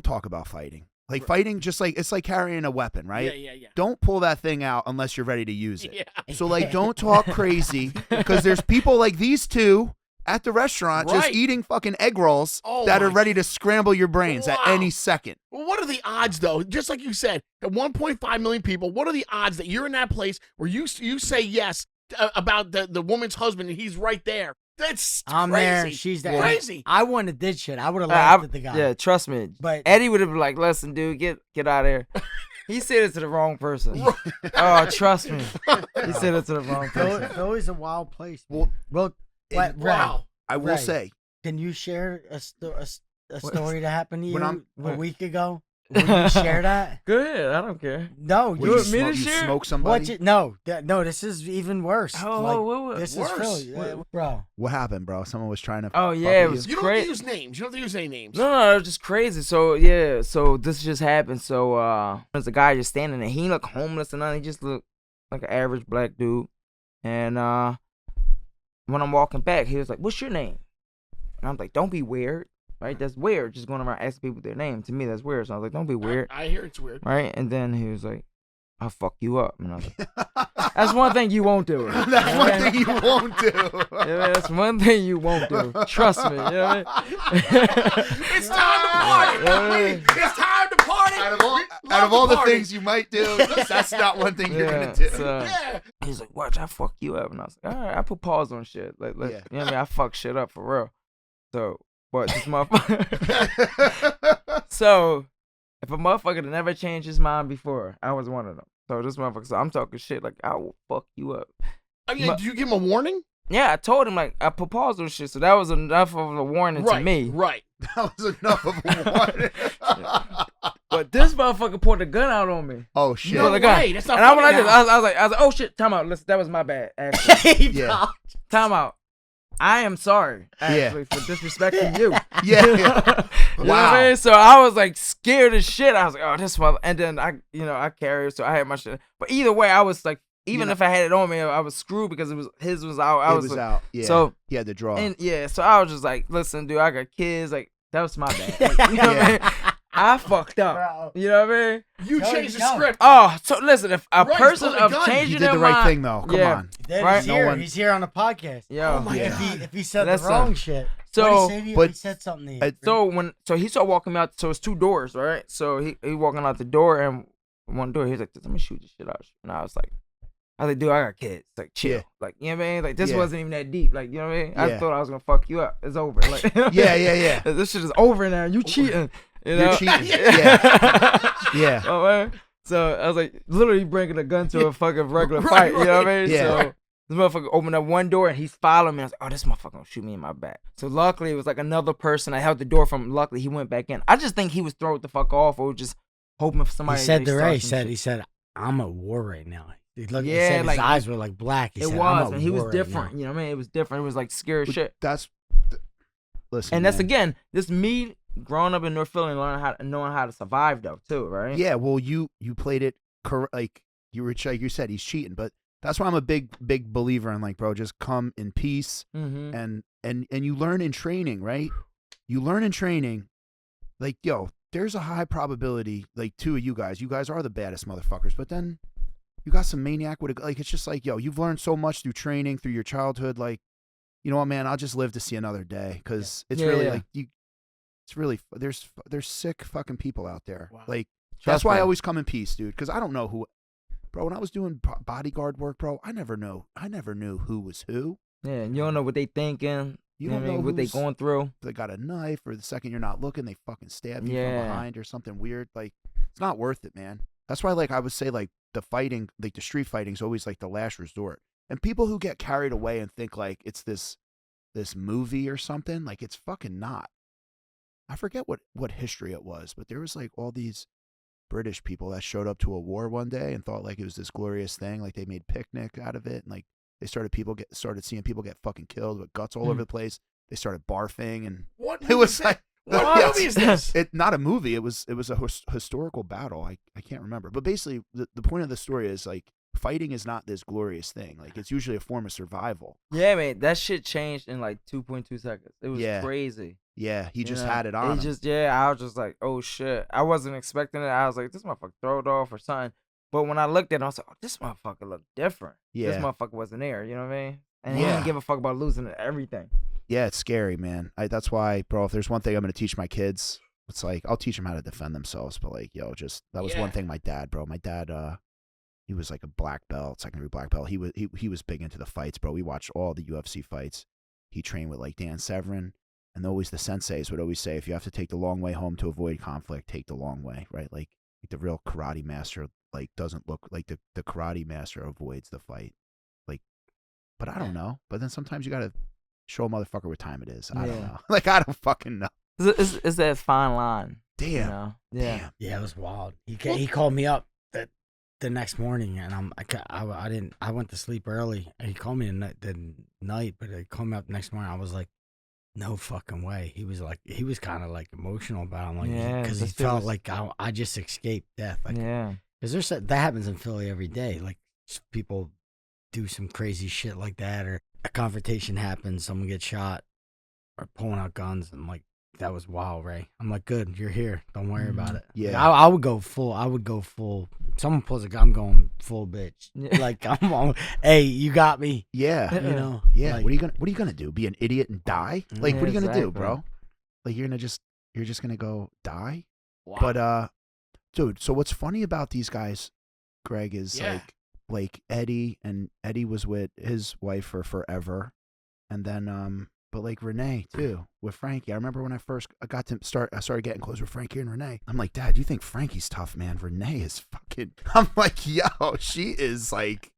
talk about fighting. Like fighting, just like it's like carrying a weapon, right? Yeah. Don't pull that thing out unless you're ready to use it. Yeah. So like, don't talk crazy because there's people like these two at the restaurant just Right. eating fucking egg rolls Oh that are my- ready to scramble your brains at Wow. any second. Well, what are the odds, though? Just like you said, at 1.5 million people, what are the odds that you're in that place where you say yes about the woman's husband and he's right there? That's I'm crazy. there. She's there. Crazy. I wouldn't have did shit. I would have laughed at the guy. Yeah, trust me. But Eddie would have been like, "Listen, dude, get out of here." He said it to the wrong person. Oh, trust me. He said it to the wrong person. Philly's a wild place. Well, Well, Ray, Wow. I will Right. say, can you share a story that happened to you When I'm- a week ago? Will you share that? Go ahead. I don't care. No, when you. want me to you share? smoke What somebody. no, this is even worse. Oh, Like, what? this worse? is Philly, bro. What happened, bro? Someone was trying to. Oh fuck yeah, it with was You don't have to crazy. use names. You don't have to use any names. No, it was just crazy. So yeah, so this just happened. So there's a guy just standing there. He didn't look homeless or nothing. He just looked like an average black dude. And when I'm walking back, he was like, "What's your name?" And I'm like, "Don't be weird, right? That's weird. Just going around asking people their name. To me, that's weird." So I was like, "Don't be weird, I hear it's weird. right?" And then he was like, "I'll fuck you up." And I was like, "That's one thing you won't do." That's one thing you won't do. Yeah, that's one thing you won't do. Trust me. You know what I mean? It's time to party. Yeah. It's time to party. Out of all, We love out of all to the party. things you might do, that's not one thing you're Yeah, gonna do. so- Yeah. He's like, "Watch, I fuck you up," and I was like, "All right." I put pause on shit, like Yeah. you know what I mean? I fuck shit up for real. So, but this motherfucker. So, if a motherfucker had never changed his mind before, I was one of them. So this motherfucker, so I'm talking shit like, "I will fuck you up." I mean, do you give him a warning? Yeah, I told him like I put pause on shit, so that was enough of a warning Right. to me. Right. That was enough of a warning. But this motherfucker pulled a gun out on me. Oh shit! No the guy. way. That's not And I funny went like this. now. I was like, "Oh shit, time out. Listen, that was my bad. Actually, Yeah. time out. I am sorry, actually, for disrespecting you." Yeah. You know what Wow. I mean? So I was like scared as shit. I was like, "Oh, this mother," and then I carried, so I had my shit. But either way, I was like, even if I had it on me, I was screwed because his was out. I It was was like, out. Yeah. So he had to draw. and yeah, so I was just like, "Listen, dude, I got kids. Like that was my bad. Like, you know what I mean? I fucked up. Bro. You know what I mean?" You No, changed the no. script. Oh, so listen, if a Right, person he's pulling a of gun. he changing did their the right mind, thing though. Come Yeah. on. Then Right? he's No here. one- He's here on the podcast. yo. Oh my Yeah. God. If he said Listen. the wrong shit, So, what he but- said something to you. So he started walking me out. So it's two doors, right? So he walking out the door, and one door, he's like, "Let me shoot this shit out." And I was like, "Dude, I got kids. Like, chill. Yeah. Like, you know what I mean? Like, this Yeah. wasn't even that deep. Like, you know what I mean? I Yeah. thought I was gonna fuck you up. It's over. Like, Yeah. This shit is over now. You cheating. You know? You're cheating. Yeah. Yeah. Oh, man. So I was like, literally bringing a gun to a fucking regular fight. You know what I mean? Yeah. So this motherfucker opened up one door and he's following me. I was like, "Oh, this motherfucker gonna shoot me in my back." So luckily it was like another person I held the door from. Luckily he went back in. I just think he was thrown the fuck off or just hoping for somebody. He said to to start Ray, some shit. he said, "I'm at war right now." He looked, he Yeah, said like, his eyes were like black. He It said, was, "I'm man. at He was war right different. now." You know what I mean? It was different. It was like scary But shit. That's. Listen. And that's man. again, this me growing up in North Philly and knowing how to survive though too, right? Yeah. Well, you played it like you were like you said he's cheating, but that's why I'm a big believer in like, bro, just come in peace Mm-hmm. and you learn in training, right? You learn in training, like, yo, there's a high probability, like, two of you guys are the baddest motherfuckers, but then you got some maniac with a, like, it's just like, yo, you've learned so much through training, through your childhood, like, you know what, man, I'll just live to see another day, because it's Yeah, really yeah. like, it's It's really there's sick fucking people out there. Wow. Like Trust that's why I me. always come in peace, dude. Because I don't know who, bro. When I was doing bodyguard work, bro, I never knew who was who. Yeah, and you don't know what they thinking. You know don't what I mean? know What they who's- going through. They got a knife, or the second you're not looking, they fucking stab you Yeah. from behind or something weird. Like it's not worth it, man. That's why, like I would say, like the fighting, like the street fighting, is always like the last resort. And people who get carried away and think like it's this movie or something, like it's fucking not. I forget what history it was, but there was like all these British people that showed up to a war one day and thought like it was this glorious thing, like they made picnic out of it, and like they started seeing people get fucking killed with guts all over the place. They started barfing, and What it was like what Yes. movie is this? it not a movie. It was a historical battle. I can't remember, but basically the point of the story is like fighting is not this glorious thing. Like it's usually a form of survival. Yeah, man, that shit changed in like 2.2 seconds. It was Yeah. crazy. Yeah, he just You know? had it on. It him. I was just like, oh shit. I wasn't expecting it. I was like, this motherfucker throw it off or something. But when I looked at it, I was like, oh, this motherfucker looked different. This Yeah. motherfucker wasn't there. You know what I mean? And he Yeah. didn't give a fuck about losing everything. Yeah, it's scary, man. That's why, bro. If there's one thing I'm gonna teach my kids, it's like I'll teach them how to defend themselves. But like, yo, just that was one Yeah. thing. My dad, bro. My dad, he was like a black belt, secondary black belt. He was big into the fights, bro. We watched all the UFC fights. He trained with like Dan Severn, and always the senseis would always say, if you have to take the long way home to avoid conflict, take the long way, right? Like the real karate master, like doesn't look like the karate master avoids the fight, like. But I don't know. But then sometimes you gotta show a motherfucker what time it is. I don't Yeah. know. Like I don't fucking know. It's that fine line. Damn. You know? Yeah. Damn. Yeah, it was wild. He called me up the next morning, and I went to sleep early. And he called me the night, but he called me up the next morning. I was like, no fucking way. He was kind of like emotional about it. I'm like, Yeah, because he this felt was- like I just escaped death. Like, Yeah. because that happens in Philly every day. Like people do some crazy shit like that, or a confrontation happens, someone gets shot, or pulling out guns. I'm like, that was wild, Ray. I'm like, good, you're here. Don't worry about it. Yeah. Like, I would go full. Someone pulls a gun, I'm going full bitch. Yeah. Like I'm on. Hey, you got me. Yeah. You know. Yeah. Like, What are you gonna do? Be an idiot and die? Like what are you gonna do, Exactly. bro? Like you're just gonna go die? Wow. But dude, so what's funny about these guys, Greg, is Yeah. like Eddie was with his wife for forever. And then but like Renee too, with Frankie. I remember when I started getting close with Frankie and Renee. I'm like, Dad, you think Frankie's tough, man? Renee is fucking I'm like, yo, she is like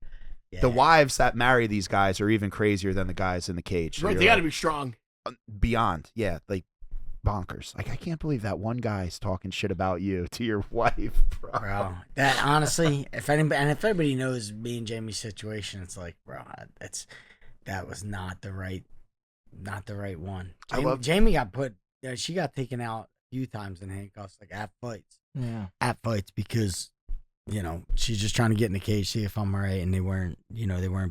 yeah. the wives that marry these guys are even crazier than the guys in the cage. Right, They're they got to like, be strong. beyond. Yeah, like bonkers. Like I can't believe that one guy's talking shit about you to your wife, Bro, that honestly, if anybody knows me and Jamie's situation, it's like, bro, that was not the right one. Jamie got she got taken out a few times in handcuffs, like at fights, because she's just trying to get in the cage, see if I'm all right, and they weren't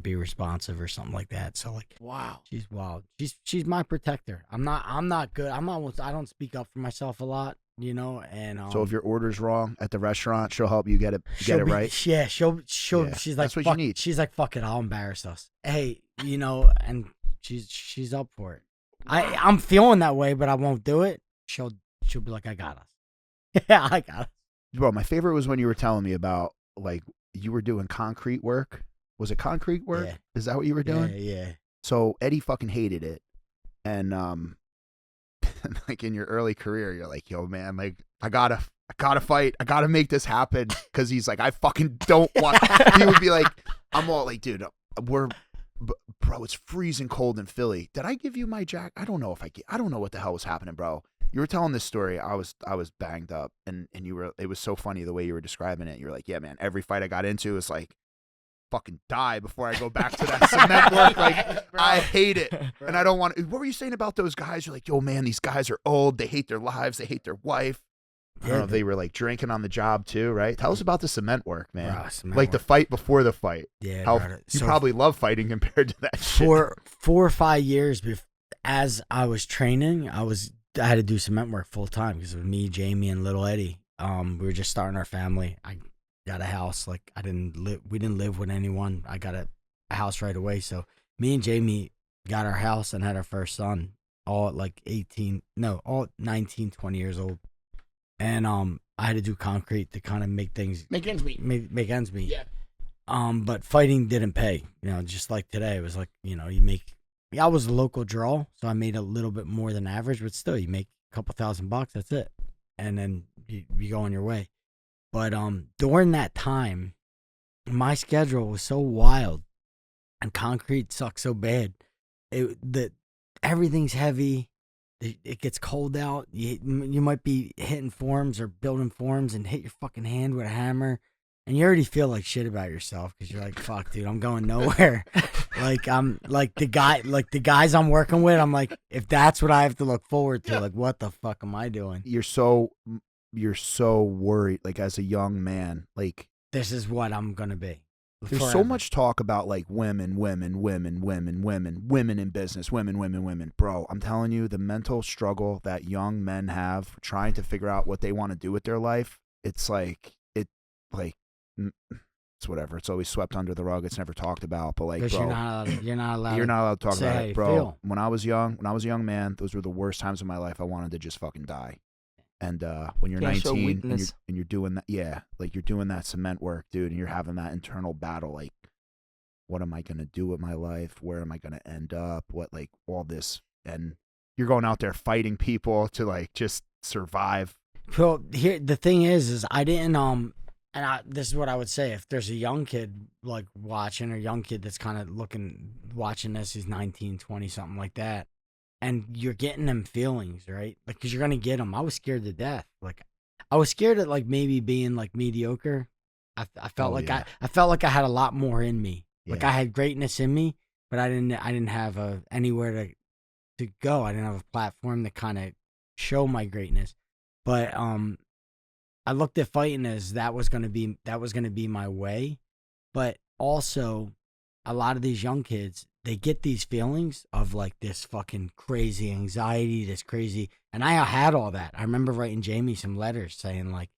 be responsive or something like that. So like, Wow. she's wild. She's my protector. I don't speak up for myself a lot, and So if your order's wrong at the restaurant, she'll help you get it right. Yeah, she'll. Yeah, She's like, that's what you fuck, need. She's like, fuck it, I'll embarrass us. Hey, and she's up for it. I'm feeling that way, but I won't do it. She'll be like, I got us. Yeah, I got us. Bro, my favorite was when you were telling me about like you were doing concrete work. Was it concrete work? Yeah. Is that what you were doing? Yeah. So Eddie fucking hated it, and like in your early career, you're like, yo, man, like I gotta fight, I gotta make this happen, because he's like, I fucking don't want. He would be like, I'm all like, dude, bro, it's freezing cold in Philly. Did I give you my jacket? I don't know what the hell was happening, bro. You were telling this story. I was banged up, and it was so funny the way you were describing it. You were like, yeah, man, every fight I got into is like, fucking die before I go back to that cement work. Like, I hate it. And I don't want to. What were you saying about those guys? You're like, yo, man, these guys are old. They hate their lives. They hate their wife. I don't know if they were like drinking on the job too, right? Tell us about the cement work, man. Bro, cement like the work. fight before the fight. Yeah, How bro. you So probably love fighting compared to that shit. for 4 or 5 years as I was training, I had to do cement work full time because of me, Jamie, and little Eddie. We were just starting our family. I got a house. Like we didn't live with anyone. I got a house right away. So me and Jamie got our house and had our first son all at like 19, 20 years old. And I had to do concrete to kind of make ends meet. Make ends meet. Yeah. But fighting didn't pay. Just like today, it was like, I was a local draw, so I made a little bit more than average, but still, you make a couple $1,000, that's it. And then you go on your way. But during that time, my schedule was so wild, and concrete sucks so bad. That everything's heavy. It gets cold out. You might be hitting forms or building forms and hit your fucking hand with a hammer, and you already feel like shit about yourself because you're like, "Fuck, dude, I'm going nowhere." I'm like the guys I'm working with. I'm like, if that's what I have to look forward to, like, what the fuck am I doing? You're so worried, like, as a young man, like, this is what I'm gonna be. There's forever. So much talk about like women in business, women. Bro, I'm telling you, the mental struggle that young men have trying to figure out what they want to do with their life, it's whatever. It's always swept under the rug. It's never talked about. But like, bro, you're not allowed to talk about it, bro. Feel. When I was a young man, those were the worst times of my life. I wanted to just fucking die. And when you're 19 and you're doing that, like you're doing that cement work, dude, and you're having that internal battle, like, what am I going to do with my life? Where am I going to end up? What, like, all this, and you're going out there fighting people to like just survive. Well, here the thing is I didn't this is what I would say if there's a young kid like watching, or young kid that's kind of watching this, he's 19, 20, something like that. And you're getting them feelings, right? Like, because you're going to get them. I was scared to death. Like, I was scared of, like, maybe being, like, mediocre. I felt I felt like I had a lot more in me. Yeah. Like, I had greatness in me, but I didn't have anywhere to go. I didn't have a platform to kind of show my greatness. But I looked at fighting as that was going to be my way. But also, a lot of these young kids, they get these feelings of like this fucking crazy anxiety, this crazy, and I had all that. I remember writing Jamie some letters saying like,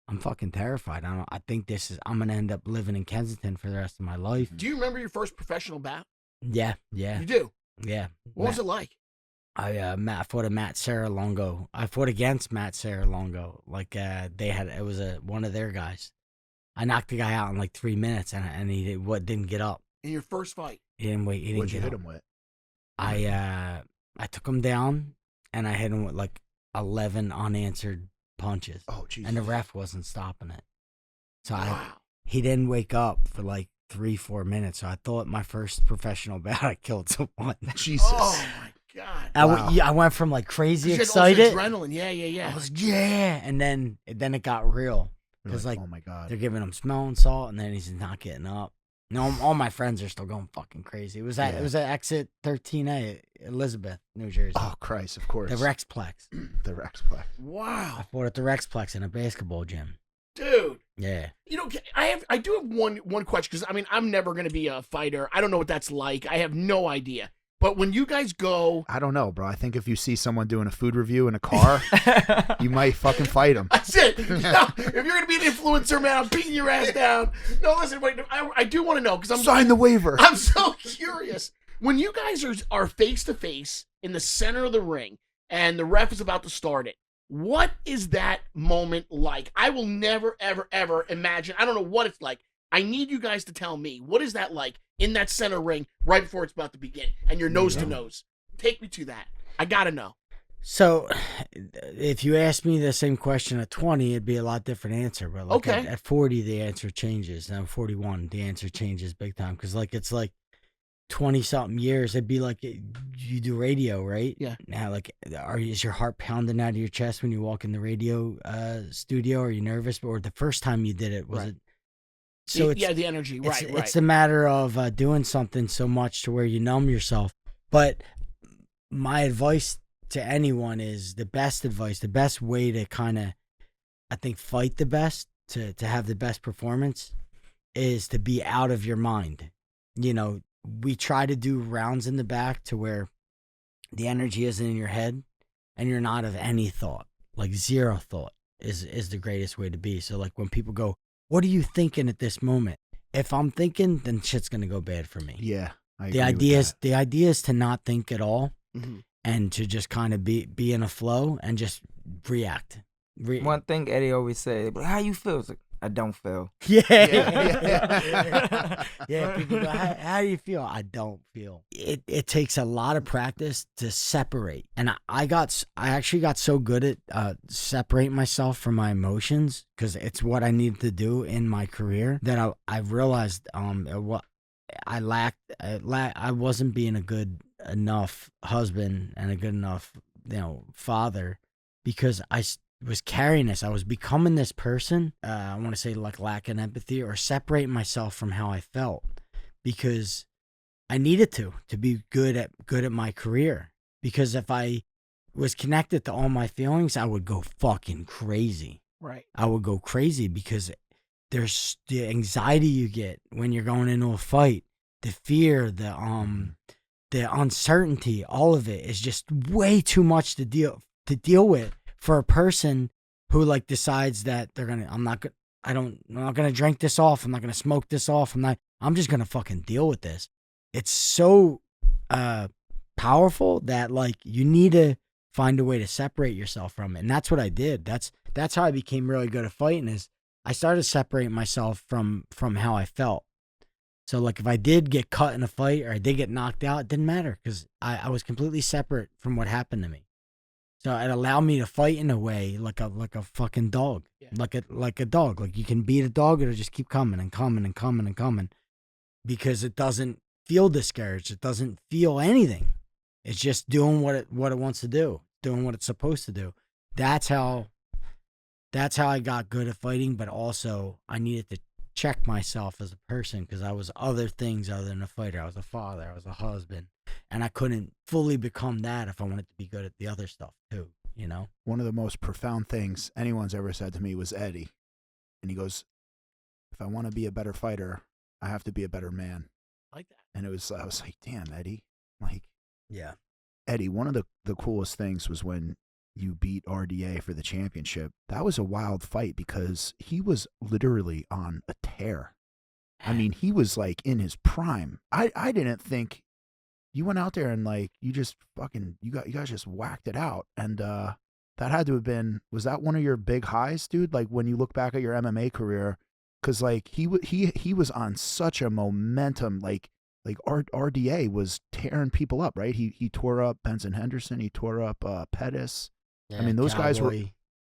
I'm fucking terrified. I think I'm going to end up living in Kensington for the rest of my life. Do you remember your first professional bout? Yeah. You do? Yeah. What was it like? I fought Matt Serra-Longo. I fought against Matt Serra-Longo. Like, it was one of their guys. I knocked the guy out in like 3 minutes, and he didn't get up. In your first fight? He didn't wait. He didn't What'd you get hit up. him with? I took him down, and I hit him with like 11 unanswered punches. Oh, Jesus. And the ref wasn't stopping it. So Wow. he didn't wake up for like 3-4 minutes. So I thought my first professional bout, I killed someone. Jesus. Oh my God. I went from like crazy You had excited. adrenaline. Yeah. I was and then it got real because like oh my God, they're giving him smelling salt, and then he's not getting up. No, all my friends are still going fucking crazy. It was at exit 13A, Elizabeth, New Jersey. Oh Christ, of course. The Rexplex. The Rexplex. Wow. I fought at the Rexplex in a basketball gym. Dude. Yeah. You know, I do have one question, because I mean, I'm never going to be a fighter. I don't know what that's like. I have no idea. But when you guys go... I don't know, bro. I think if you see someone doing a food review in a car, you might fucking fight them. That's it. No, if you're going to be an influencer, man, I'm beating your ass down. No, listen, wait, I do want to know, because Sign the waiver. I'm so curious. When you guys are face-to-face in the center of the ring, and the ref is about to start it, what is that moment like? I will never, ever, ever imagine. I don't know what it's like. I need you guys to tell me, what is that like in that center ring right before it's about to begin, and you're nose to nose? Take me to that. I got to know. So if you asked me the same question at 20, it'd be a lot different answer. But like Okay. at 40, the answer changes. And at 41, the answer changes big time. Because like it's like 20-something years. It'd be like you do radio, right? Yeah. Now, like, is your heart pounding out of your chest when you walk in the radio studio? Are you nervous? Or the first time you did it, was it? So the energy, right. It's a matter of doing something so much to where you numb yourself. But my advice to anyone is the best advice, the best way to kind of, I think, fight the best, to have the best performance, is to be out of your mind. You know, we try to do rounds in the back to where the energy isn't in your head and you're not of any thought. Like zero thought is the greatest way to be. So like when people go, what are you thinking at this moment? If I'm thinking, then shit's gonna go bad for me. Yeah. The idea is to not think at all. Mm-hmm. and to just kind of be in a flow and just react. One thing Eddie always say, "But how you feel?" It's like, I don't feel. Yeah. Yeah. Yeah, people go, how do you feel? I don't feel. It takes a lot of practice to separate. And I actually got so good at separating myself from my emotions, because it's what I needed to do in my career, that I realized what I lacked. I wasn't being a good enough husband and a good enough, father, because I was carrying this. I was becoming this person. I want to say like lacking empathy or separating myself from how I felt, because I needed to be good at my career. Because if I was connected to all my feelings, I would go fucking crazy. Right. I would go crazy because there's the anxiety you get when you're going into a fight, the fear, the uncertainty, all of it is just way too much to deal with for a person who like decides that I'm not gonna drink this off. I'm not gonna smoke this off. I'm just gonna fucking deal with this. It's so powerful that like you need to find a way to separate yourself from it. And that's what I did. That's how I became really good at fighting, is I started separating myself from how I felt. So like if I did get cut in a fight or I did get knocked out, it didn't matter, because I was completely separate from what happened to me. So it allowed me to fight in a way like a fucking dog, like a dog. Like you can beat a dog, it'll just keep coming and coming and coming and coming, because it doesn't feel discouraged. It doesn't feel anything. It's just doing what it wants to do, doing what it's supposed to do. That's how I got good at fighting. But also I needed to check myself as a person, because I was other things other than a fighter. I was a father, I was a husband, and I couldn't fully become that if I wanted to be good at the other stuff too, One of the most profound things anyone's ever said to me was Eddie. And he goes, if I want to be a better fighter, I have to be a better man. Like that. And I was like, damn, Eddie. Like, Yeah. Eddie, one of the coolest things was when you beat RDA for the championship. That was a wild fight because he was literally on a tear. I mean, he was like in his prime. I didn't think you went out there and like you just fucking you guys just whacked it out. And that had to have been, was that one of your big highs, dude? Like when you look back at your MMA career, because like he was on such a momentum. Like RDA was tearing people up, right? He tore up Benson Henderson. He tore up Pettis. Yeah, I mean, those guys were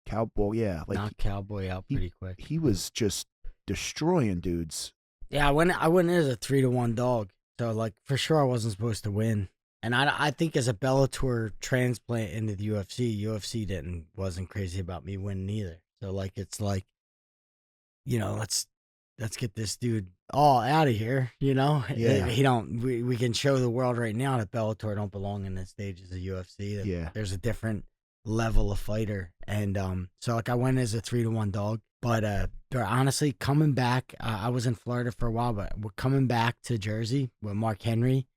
Cowboy, yeah, like knocked Cowboy out pretty quick. He was just destroying dudes. Yeah, I went in as a 3-1 dog, so like for sure I wasn't supposed to win. And I think as a Bellator transplant into the UFC wasn't crazy about me winning either. So like it's like, let's get this dude all out of here. Yeah. We can show the world right now that Bellator don't belong in the stages of UFC. That Yeah. there's a different level of fighter. And so like I went as a 3-1 dog. But honestly, coming back, I was in Florida for a while, but we're coming back to Jersey with Mark Henry.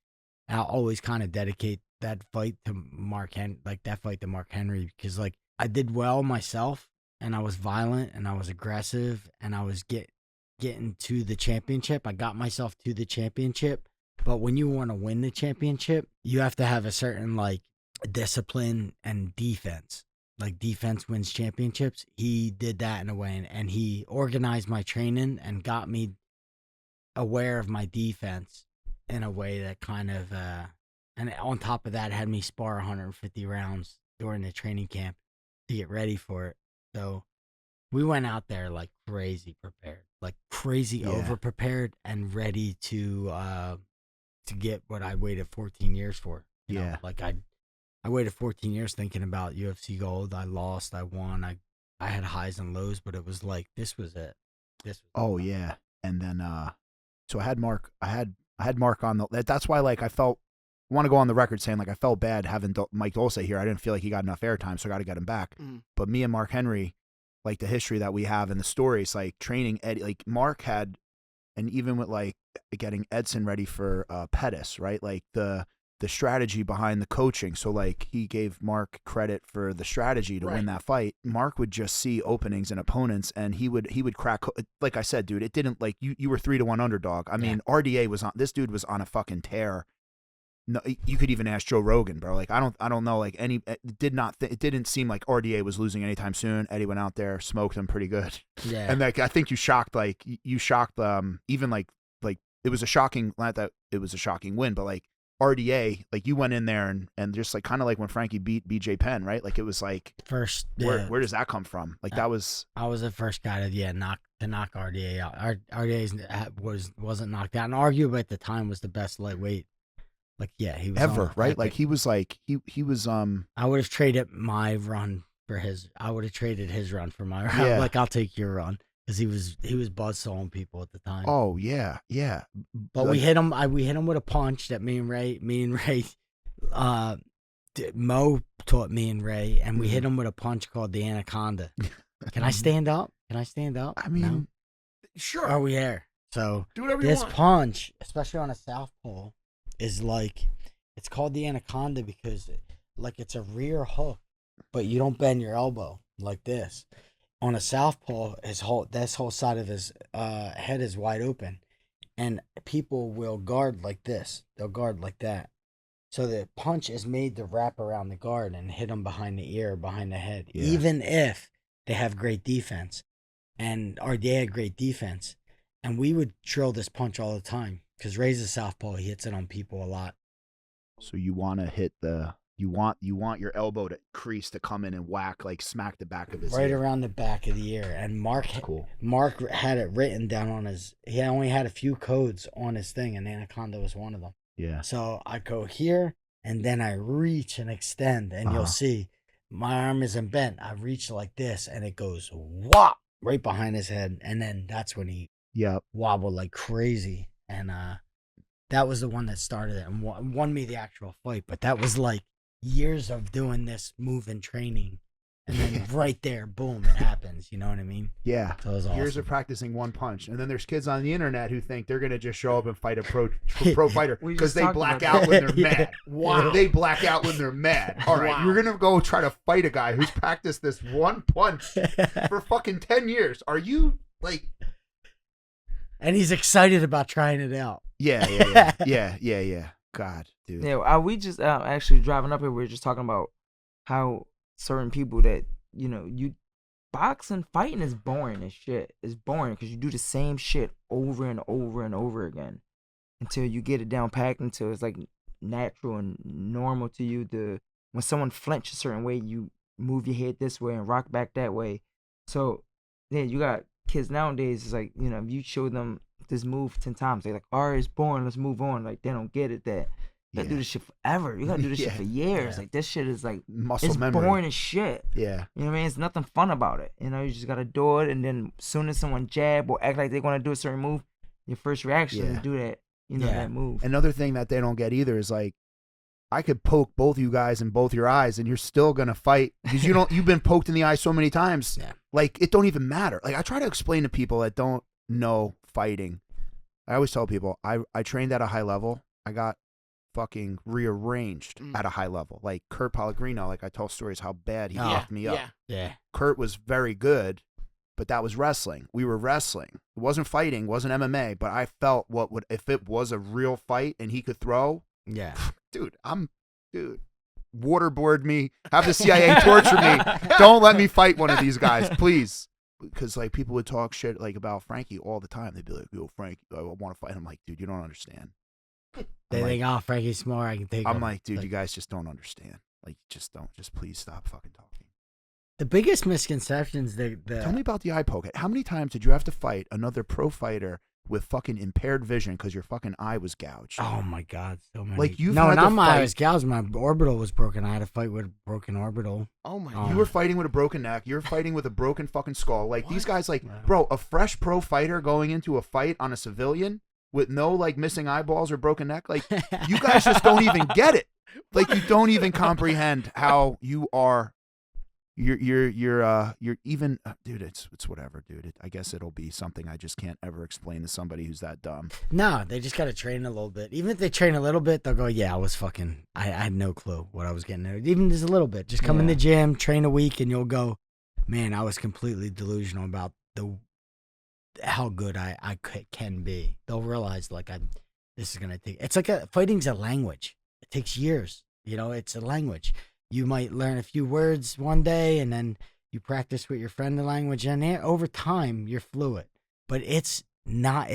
And I'll always kind of dedicate that fight to Mark Henry, because like I did well myself, and I was violent and I was aggressive, and I was getting to the championship. I got myself to the championship. But when you want to win the championship, you have to have a certain like discipline and defense. Like defense wins championships. He did that in a way, and he organized my training and got me aware of my defense in a way that kind of, and on top of that, had me spar 150 rounds during the training camp to get ready for it. So we went out there like crazy prepared, like crazy over prepared and ready to get what I waited 14 years for. You know? Like I waited 14 years thinking about UFC gold. I lost, I won. I had highs and lows, but it was like, this was it. Yeah. And then, so I had Mark on that's why like I want to go on the record saying like I felt bad having Mike Dulce here. I didn't feel like he got enough airtime, so I got to get him back. But me and Mark Henry, like the history that we have and the stories, like training Eddie, like Mark had, and even with like getting Edson ready for Pettis, right? Like the strategy behind the coaching. So like he gave Mark credit for the strategy to win that fight. Mark would just see openings in opponents, and he would crack. Like I said, dude, it didn't like you were 3-1 underdog. I mean, RDA was on, this dude was on a fucking tear. no, you could even ask Joe Rogan, bro. Like I don't know. Like it didn't seem like RDA was losing anytime soon. Eddie went out there, smoked him pretty good. Yeah. And like I think you shocked even like it was a shocking, not that it was a shocking win, but like RDA, like you went in there and just like kind of like when Frankie beat BJ Penn, right? Like it was like first. Where does that come from? Like that was. I was the first guy to knock RDA out. RDA wasn't knocked out, and arguably at the time was the best lightweight. Like he was ever, right? Like he was he was. I would have traded my run for his. I would have traded his run for my run. Yeah. Like I'll take your run. Because he was buzzsawing people at the time. Oh yeah. But we hit him. We hit him with a punch that me and Ray, Mo taught me and Ray, and we hit him with a punch called the Anaconda. Can I stand up? I mean, no? Sure. Are we here? So do whatever you this want. punch, especially on a southpaw, is like it's called the Anaconda because like it's a rear hook, but you don't bend your elbow like this. On a southpaw, this whole side of his head is wide open, and people will guard like this. They'll guard like that. So the punch is made to wrap around the guard and hit them behind the ear, behind the head, even if they have great defense, or they had great defense. And we would drill this punch all the time because Ray's a southpaw. He hits it on people a lot. So you want to hit you want your elbow to crease to come in and whack, like smack the back of his right ear. around the back of the ear. And Mark had it written down on his. He only had a few codes on his thing, and Anaconda was one of them. Yeah. So I go here, and then I reach and extend, and you'll see my arm isn't bent. I reach like this, and it goes whop right behind his head, and then that's when he wobbled like crazy, and that was the one that started it and won me the actual fight. But that was like years of doing this move and training, and then right there, boom, it happens. You know what I mean? Yeah. So it was awesome. Years of practicing one punch, and then there's kids on the internet who think they're gonna just show up and fight a pro fighter because they black out when they're mad. Wow. They black out when they're mad. All right, you're gonna go try to fight a guy who's practiced this one punch for fucking 10 years. Are you like? And he's excited about trying it out. Yeah. God, dude. Yeah, we just actually driving up here. We were just talking about how certain people that you boxing, fighting is boring as shit. It's boring because you do the same shit over and over and over again until you get it down packed, until it's like natural and normal to you. When someone flinch a certain way, you move your head this way and rock back that way. So yeah, you got kids nowadays. It's like if you show them this move 10 times, they're like, all right, it's boring, let's move on. Like they don't get it that you gotta do this shit forever. You gotta do this shit for years. Like this shit is like muscle memory. Boring as shit. Yeah. You know what I mean? It's nothing fun about it. You just gotta do it, and then as soon as someone jab or act like they wanna do a certain move, your first reaction is to do that, that move. Another thing that they don't get either is like, I could poke both you guys in both your eyes and you're still gonna fight because you've been poked in the eye so many times. Yeah. Like it don't even matter. Like I try to explain to people that don't know fighting. I always tell people I trained at a high level. I got fucking rearranged at a high level. Like Kurt Pellegrino, like I tell stories how bad he fucked me up. Yeah. Kurt was very good, but that was wrestling. We were wrestling. It wasn't fighting, wasn't MMA, but I felt if it was a real fight and he could throw. Yeah. Dude, waterboard me, have the CIA torture me. Don't let me fight one of these guys, please. Because like people would talk shit like about Frankie all the time. They'd be like, "Yo, Frankie, I want to fight." I'm like, "Dude, you don't understand." They think, "Oh, Frankie's smart. I can take him." I'm like, "Dude, you guys just don't understand. Like, just please stop fucking talking." The biggest misconceptions Tell me about the eye poke. How many times did you have to fight another pro fighter with fucking impaired vision because your fucking eye was gouged? Oh my God, so many. Like not my eye was gouged. My orbital was broken. I had to fight with a broken orbital. Oh my God. You were fighting with a broken neck. You were fighting with a broken fucking skull. Like these guys, like, bro, a fresh pro fighter going into a fight on a civilian with no like missing eyeballs or broken neck. Like you guys just don't even get it. Like you don't even comprehend how you are. You're even, dude. It's whatever, dude. I guess it'll be something I just can't ever explain to somebody who's that dumb. No, they just gotta train a little bit. Even if they train a little bit, they'll go, "Yeah, I had no clue what I was getting at." Even just a little bit. Just come in the gym, train a week, and you'll go, "Man, I was completely delusional about how good I can be." They'll realize like this is gonna take. It's like fighting's a language. takes years. You know, it's a language. You might learn a few words one day, and then you practice with your friend the language, and over time you're fluid. But it's not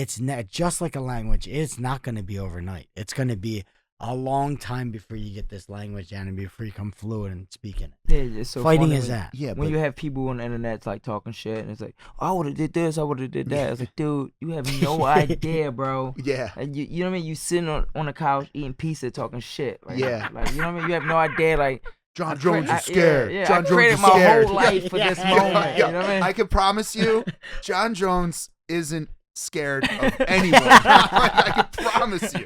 just like a language. It's not going to be overnight. It's going to be a long time before you get this language down and before you become fluid and speaking it. Yeah, it's so Fighting funny is that. Yeah, when you have people on the internet like talking shit, and it's like, oh, I would have did this, I would have did that. It's like, dude, you have no idea, bro. Yeah. And you know what I mean? You sitting on the couch eating pizza, talking shit. Like, Yeah. Like, you know what I mean? You have no idea. Like, John Jones is scared. Yeah, John I Jones created is my scared. whole life for this moment. You know what I mean? I can promise you, John Jones isn't scared of anyone. I can promise you.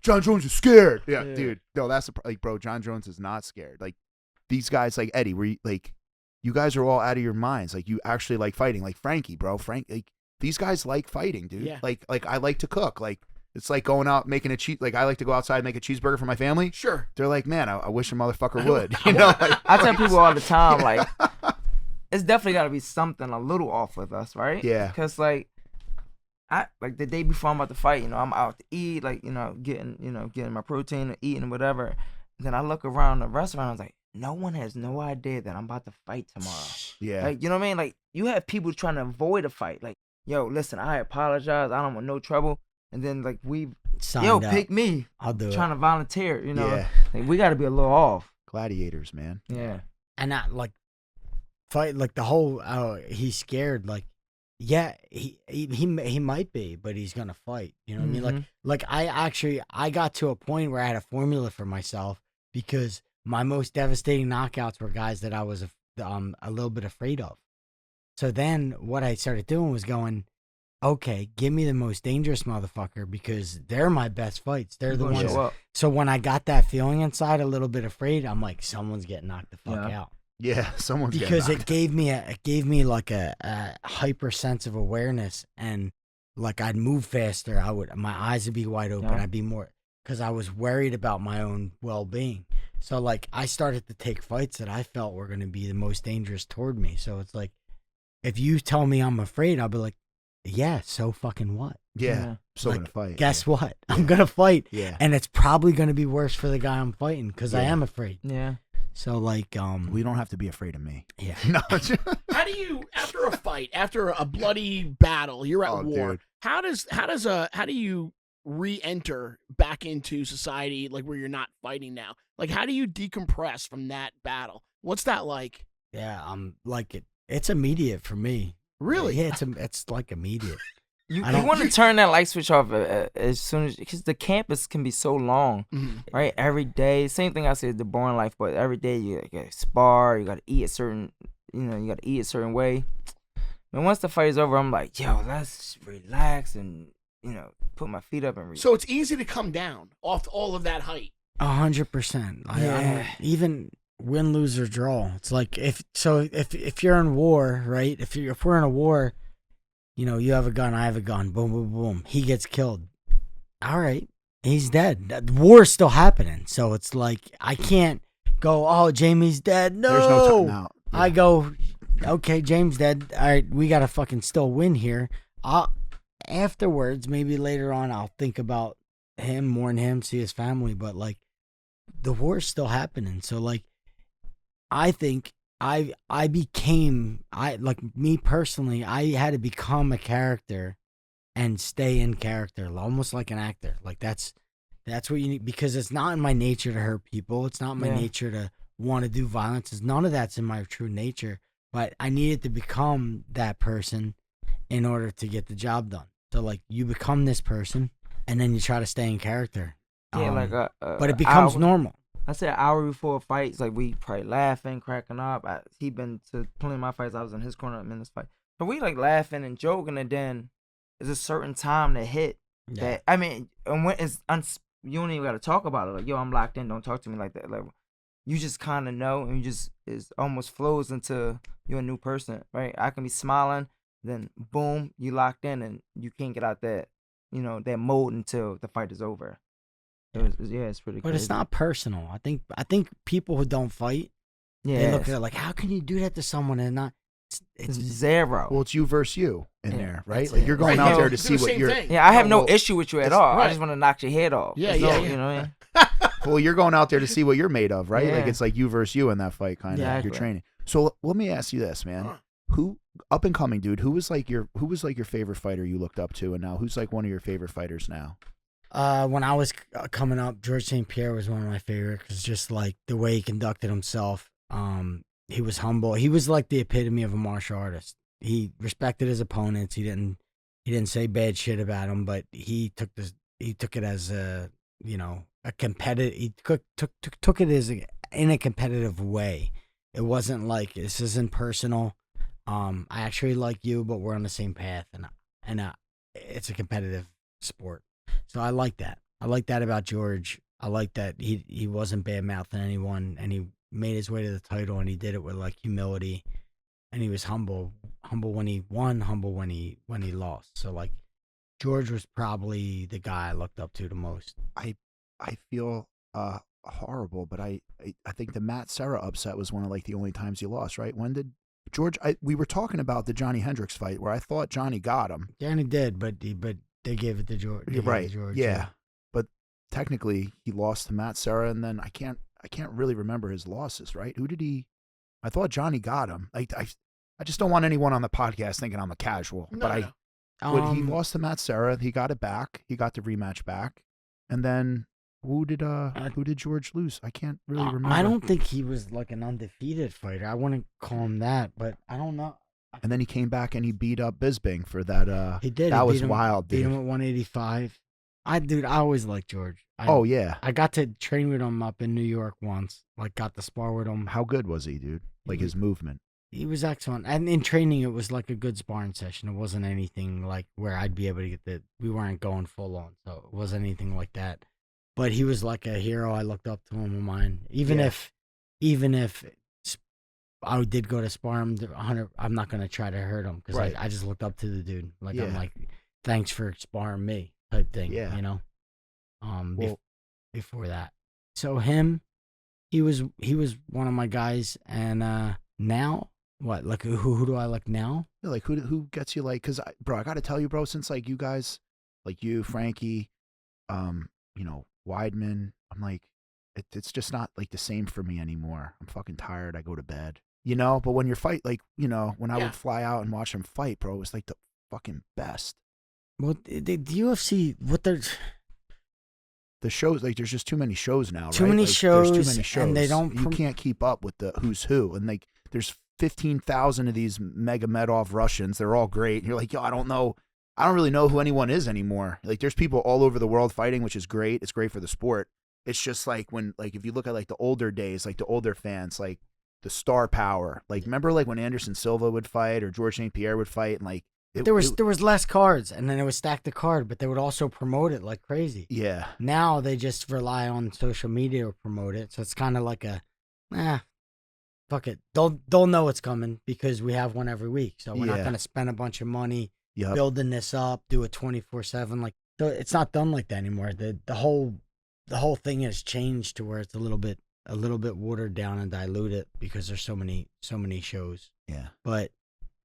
John Jones is scared. Yeah, dude. No, that's like, bro, John Jones is not scared. Like, these guys, like Eddie, you guys are all out of your minds. Like, you actually like fighting. Like Frankie, bro. Like, these guys like fighting, dude. Yeah. Like I like to cook. Like, it's like going out making like, I like to go outside and make a cheeseburger for my family. Sure. They're like, man, I wish a motherfucker would. You know, like, I tell people all the time, like, it's definitely got to be something a little off with us, right? Yeah. Because, like the day before I'm about to fight, you know, I'm out to eat, like, you know, getting my protein, eating whatever. And then I look around the restaurant, I was like, no one has no idea that I'm about to fight tomorrow. yeah. Like, you know what I mean? Like, you have people trying to avoid a fight. Like, yo, listen, I apologize. I don't want no trouble. And then, like, Signed up. pick me. I'll do Trying it. to volunteer, you know? Yeah. Like, we got to be a little off. Gladiators, man. Yeah. And not like fight like the whole. He's scared. Like, yeah, he might be, but he's gonna fight. You know what I mean? Like I got to a point where I had a formula for myself because my most devastating knockouts were guys that I was a little bit afraid of. So then what I started doing was going, okay, give me the most dangerous motherfucker because they're my best fights. They're the ones. So when I got that feeling inside, a little bit afraid, I'm like, someone's getting knocked the fuck out. Yeah, someone's because getting it gave me like a hyper sense of awareness, and like I'd move faster. My eyes would be wide open. I'd be more because I was worried about my own well-being. So like I started to take fights that I felt were going to be the most dangerous toward me. So it's like if you tell me I'm afraid, I'll be like, yeah, so fucking what? Yeah. So like, gonna fight. Guess what? I'm gonna fight. Yeah. And it's probably gonna be worse for the guy I'm fighting because I am afraid. Yeah. So like we don't have to be afraid of me. Yeah. No. How do you after a fight, after a bloody battle, you're at war? Dude. How do you re-enter back into society like where you're not fighting now? Like how do you decompress from that battle? What's that like? Yeah, like it's immediate for me. Really? Yeah, it's like immediate. You want to turn that light switch off as soon as, because the campus can be so long, right? Every day, same thing I said, the boring life, but every day you gotta spar, you gotta eat a certain, you gotta eat a certain way. And once the fight is over, I'm like, yo, let's relax and put my feet up and relax. So it's easy to come down off all of that height. 100%. Yeah. Even win, lose or draw. It's like if you're in war, right? If we're in a war. You have a gun, I have a gun, boom, boom, boom. He gets killed. All right, he's dead. The war's still happening. So it's like, I can't go, oh, Jamie's dead. No. There's no time out. Yeah. I go, okay, James dead. All right, we got to fucking still win here. Afterwards, maybe later on, I'll think about him, mourn him, see his family. But, like, the war's still happening. So, like, I think me personally, I had to become a character and stay in character, almost like an actor. Like that's what you need, because it's not in my nature to hurt people. It's not in my nature to want to do violence. None of that's in my true nature, but I needed to become that person in order to get the job done. So like you become this person and then you try to stay in character. Yeah, but it becomes normal. I said an hour before fights, like we probably laughing, cracking up. He been to plenty of my fights. I was in his corner in this fight, but we like laughing and joking. And then there's a certain time to hit. Yeah. That I mean, and when it's you don't even got to talk about it. Like, yo, I'm locked in. Don't talk to me like that. Like, you just kind of know, and it almost flows into you're a new person, right? I can be smiling, then boom, you locked in, and you can't get out that mode until the fight is over. It's pretty. But crazy. it's not personal. I think people who don't fight, they look at it like, how can you do that to someone and not? It's zero. Well, it's you versus you in there, right? That's Like it. you're going Right. out there to Do see the what same you're. thing. Yeah, I have no well, issue with you at all. right. I just want to knock your head off. Yeah, That's yeah, all, yeah. You know what I mean? Well, you're going out there to see what you're made of, right? Yeah. Like it's like you versus you in that fight, kind of. Exactly. You're training. So let me ask you this, man. Who up and coming dude? Who was like your favorite fighter you looked up to, and now who's like one of your favorite fighters now? When I was coming up, George St. Pierre was one of my favorites because just like the way he conducted himself. He was humble. He was like the epitome of a martial artist. He respected his opponents. He didn't say bad shit about them, but he took it as a competitive. He took it as in a competitive way. It wasn't like this isn't personal. I actually like you, but we're on the same path, and it's a competitive sport. So I like that. I like that about George. I like that he wasn't bad mouthing anyone, and he made his way to the title, and he did it with like humility, and he was humble when he won, humble when he lost. So like George was probably the guy I looked up to the most. I feel horrible, but I think the Matt Serra upset was one of like the only times he lost, right? When did George? We were talking about the Johnny Hendricks fight where I thought Johnny got him. Johnny did, but they gave it to George. You're right. George, yeah, but technically he lost to Matt Serra, and then I can't really remember his losses, right? Who did he? I thought Johnny got him. I just don't want anyone on the podcast thinking I'm a casual, but he lost to Matt Serra. He got it back. He got the rematch back, and then who did George lose? I can't really remember. I don't think he was like an undefeated fighter. I wouldn't call him that, but I don't know. And then he came back and he beat up Bisping for that. He did. That was wild, dude. Beat him at 185. I always liked George. Yeah. I got to train with him up in New York once. Like, got to spar with him. How good was he, dude? Like his movement. He was excellent. And in training, it was like a good sparring session. It wasn't anything like where I'd be able to get we weren't going full on. So it wasn't anything like that. But he was like a hero. I looked up to him of mine. Even if I did go to spar him, I'm not going to try to hurt him because I just looked up to the dude. Like, I'm like, thanks for sparring me type thing, you know? Before that. So he was one of my guys. And now, what? Like, who do I like now? Yeah, like, who gets you, like, because, bro, I got to tell you, bro, since, like, you guys, like you, Frankie, Weidman, I'm like, it's just not, like, the same for me anymore. I'm fucking tired. I go to bed. But when you fight, like, when I would fly out and watch him fight, bro, it was like the fucking best. Well, the UFC, the shows, like, there's just too many shows now, right? Too many shows, there's too many shows, and they don't. You can't keep up with the who's who, and like, there's 15,000 of these Magomedov Russians. They're all great. And you're like, yo, I don't really know who anyone is anymore. Like, there's people all over the world fighting, which is great. It's great for the sport. It's just like if you look at like the older days, like the older fans, like the star power. Like, remember like when Anderson Silva would fight or George St. Pierre would fight, and like there was less cards, and then it would stack the card, but they would also promote it like crazy. Yeah. Now they just rely on social media to promote it, so it's kind of like fuck it. They'll know it's coming because we have one every week, so we're not gonna spend a bunch of money building this up, do it 24/7. Like, so it's not done like that anymore. The whole thing has changed to where it's a little bit watered down and diluted because there's so many shows. Yeah. But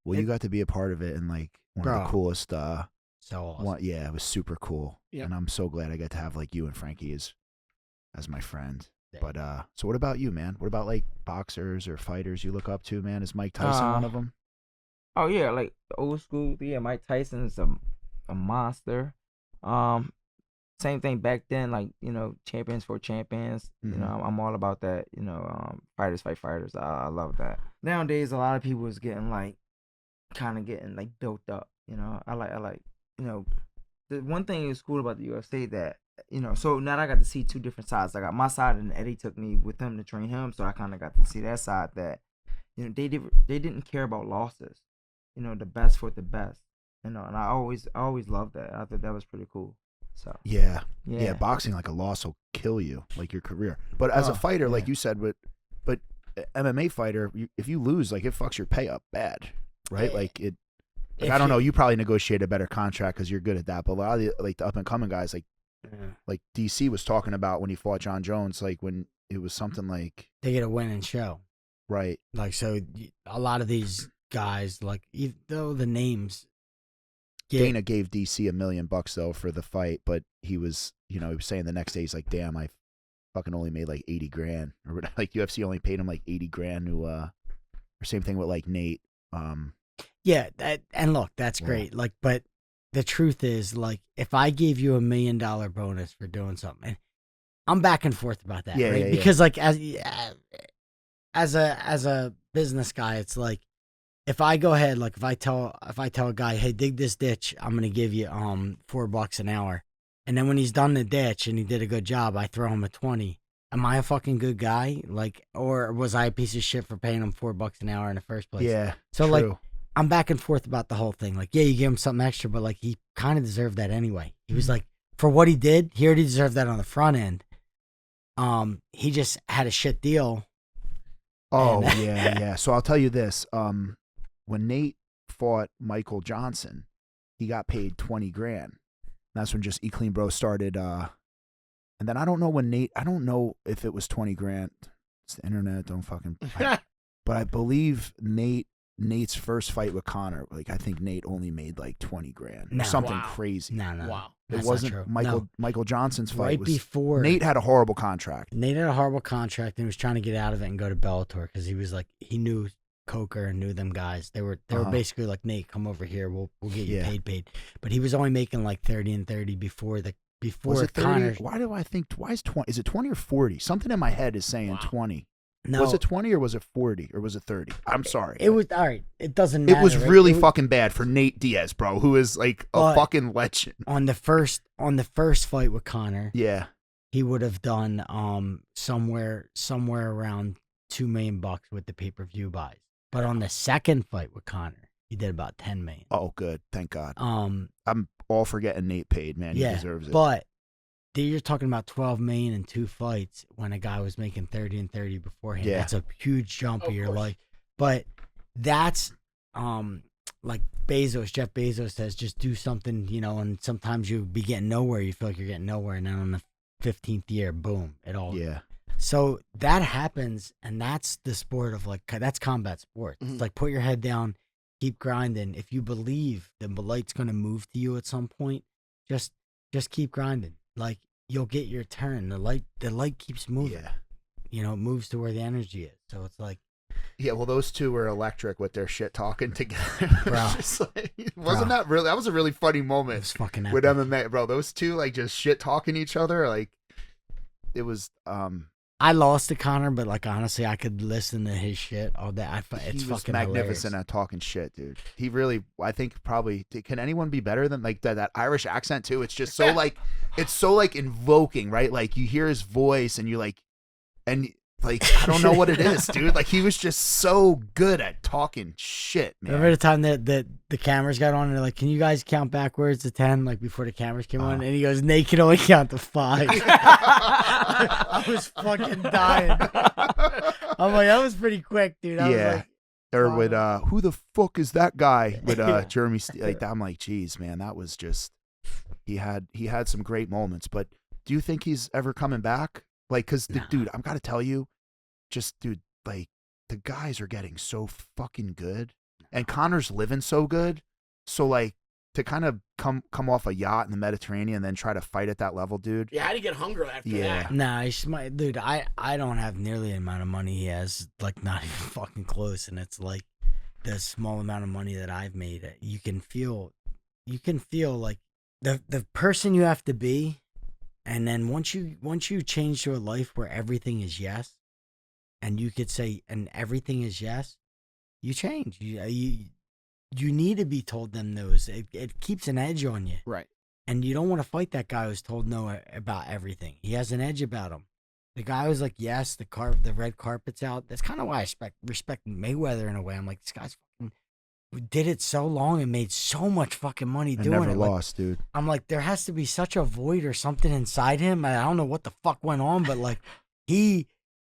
you got to be a part of it, and like one of the coolest. So awesome. It was super cool. Yeah. And I'm so glad I got to have like you and Frankie as my friend. Yeah. But so what about you, man? What about like boxers or fighters you look up to, man? Is Mike Tyson one of them? Oh yeah, like old school. Yeah, Mike Tyson is a monster. Same thing back then, like, champions for champions. Mm-hmm. I'm all about that. Fighters fight fighters. I love that. Nowadays, a lot of people is getting like, kind of getting like built up. I like. The one thing is cool about the UFC that so now I got to see two different sides. I got my side, and Eddie took me with him to train him, so I kind of got to see that side that they didn't care about losses. The best for the best. And I always loved that. I thought that was pretty cool. So yeah, boxing, like, a loss will kill you, like your career. But as a fighter, like you said, but MMA fighter, if you lose, like, it fucks your pay up bad, right? Like it. Like, I don't know. You probably negotiate a better contract because you're good at that. But a lot of the up and coming guys, like DC was talking about when he fought John Jones, like when it was something like they get a win and show, right? Like, so a lot of these guys, like, though the names. Dana gave DC $1 million though for the fight, but he was, he was saying the next day he's like, damn, I fucking only made like 80 grand, or like UFC only paid him like 80 grand to, or same thing with like Nate. Yeah, and look, that's Yeah. great. Like, but the truth is, like, if I gave you $1 million bonus for doing something, I'm back and forth about that, Yeah, right? yeah, yeah. Because like as a business guy, it's like if I go ahead, like if I tell a guy, hey, dig this ditch, I'm gonna give you $4 an hour, and then when he's done the ditch and he did a good job, I throw him a 20. Am I a fucking good guy? Like, or was I a piece of shit for paying him $4 an hour in the first place? Yeah. So true. like, I'm back and forth about the whole thing. Like, yeah, you give him something extra, but like he kind of deserved that anyway. He was like, for what he did, he already deserved that on the front end. He just had a shit deal. Oh And- yeah. So I'll tell you this. When Nate fought Michael Johnson, he got paid 20 grand. That's when just Clean Bro started. And then I don't know when Nate. I don't know if it was 20 grand. It's the internet. Don't fucking. But I believe Nate's first fight with Conor, like I think Nate only made like 20 grand or No. something Wow. crazy. No. Wow. It That's wasn't not true. Michael Johnson's fight. Right was, before Nate had a horrible contract. Nate had a horrible contract and he was trying to get out of it and go to Bellator because he was like, he knew Coker and knew them guys. They were basically like, Nate, come over here. We'll get you paid. But he was only making like 30 and 30 before Was it 30? Conor. Why do I think? Why is 20? Is it 20 or 40? Something in my head is saying Wow. 20. No, Was it 20 or was it 40 or was it 30? I'm sorry. it was all right. It doesn't matter. It was right? really It was- fucking bad for Nate Diaz, bro, who is like a But- fucking legend. on the first fight with Conor. Yeah. He would have done somewhere around $2 million with the pay-per-view buys. But on the second fight with Conor, he did about $10 million. Oh, good. Thank God. Um, I'm all for getting Nate paid, man. He yeah, deserves it. but you're talking about $12 million in 2 fights when a guy was making 30 and 30 beforehand. Yeah. That's a huge jump Of of your course. life. But that's like Jeff Bezos says, just do something, and sometimes you be getting nowhere. You feel like you're getting nowhere, and then on the 15th year, boom, it all. Yeah. So that happens, and that's the sport of that's combat sports. Mhm. It's like put your head down, keep grinding. If you believe the light's gonna move to you at some point, just keep grinding. Like you'll get your turn. The light keeps moving. Yeah. It moves to where the energy is. So it's like, Yeah, well, those two were electric with their shit talking together. Bro. Just like, wasn't that really? That was a really funny it moment was fucking with epic. MMA, bro. Those two like just shit talking each other. Like it was. I lost to Conor, but like honestly, I could listen to his shit all day. It's He was fucking magnificent hilarious. at talking shit, dude. He really, I think, probably. Can anyone be better than like that Irish accent too? It's just so like, it's so like invoking, right? Like you hear his voice and you like, and like I don't know what it is, dude. Like he was just so good at talking shit, man. Remember the time that the cameras got on and they're like, can you guys count backwards to 10, like before the cameras came on? And he goes, Nate can only count to 5. I was fucking dying. I'm like, that was pretty quick, dude. I was Yeah. like, Or with who the fuck is that guy with Yeah. Jeremy like that? I'm like, geez, man, that was just he had some great moments. But do you think he's ever coming back? Like, cause No. dude, I'm gotta tell you, dude, like the guys are getting so fucking good, and Conor's living so good. So like to kind of come off a yacht in the Mediterranean and then try to fight at that level, dude. Yeah, how do you get hungry after Yeah. that? nah, dude, I don't have nearly the amount of money he has, like not even fucking close. And it's like the small amount of money that I've made, you can feel like the person you have to be. And then once you change to a life where everything is yes, and you could say, and everything is yes, you change. You need to be told them no's. It keeps an edge on you. Right. And you don't want to fight that guy who's told no about everything. He has an edge about him. The guy who's like, yes, the red carpet's out. That's kind of why I respect Mayweather in a way. I'm like, this guy's fucking did it so long and made so much fucking money And doing never it. Like, lost, dude. I'm like, there has to be such a void or something inside him. I don't know what the fuck went on, but like he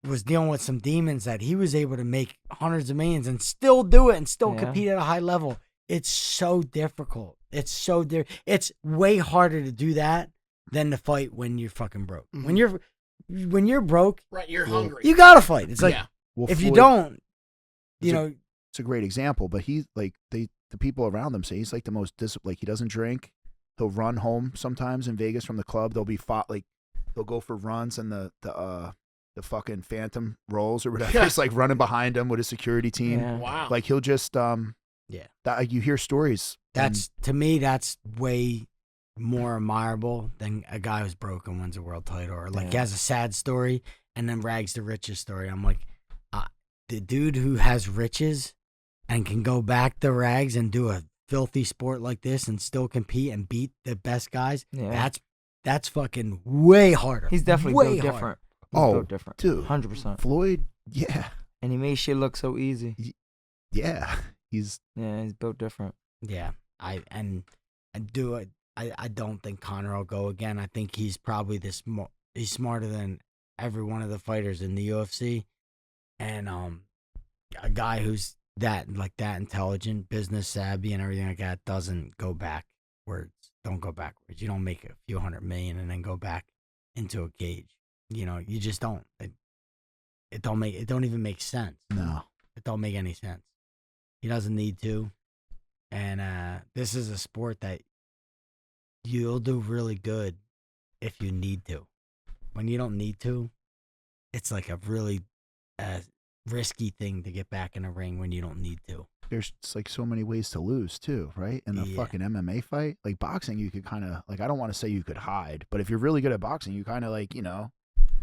was dealing with some demons that he was able to make hundreds of millions and still do it and still Yeah. compete at a high level. It's so difficult. It's it's way harder to do that than to fight when you're fucking broke. Mhm. When you're broke, Right, you're Well, hungry. you gotta fight. It's like yeah. Well, if you Floyd- don't, It's a- know, it's a great example, but he's like the people around him say he's like the most like he doesn't drink. He'll run home sometimes in Vegas from the club. They'll be fought like He'll go for runs and the fucking phantom rolls or whatever. It's like running behind him with his security team. Yeah. Wow. Like he'll just that you hear stories. That's to me, that's way more admirable than a guy who's broke and wins a world title, or like has a sad story and then rags the riches story. I'm like, the dude who has riches and can go back to rags and do a filthy sport like this and still compete and beat the best guys. Yeah. That's fucking way harder. He's definitely way built harder. different. He's built different. Dude, 100%. Floyd, yeah, And he made shit look so easy. yeah, he's built different. Yeah, I don't think Conor will go again. I think he's probably he's smarter than every one of the fighters in the UFC, and a guy who's that intelligent, business savvy, and everything like that doesn't go backwards. Don't go backwards. You don't make a few $100 million and then go back into a cage. You know, you just don't. It don't even make sense. no. It don't make any sense. He doesn't need to. And this is a sport that you'll do really good if you need to. When you don't need to, it's like a really risky thing to get back in a ring when you don't need to. There's like so many ways to lose too, right? In a fucking MMA fight, like boxing, you could kind of like, I don't want to say you could hide, but if you're really good at boxing, you kind of like, you know,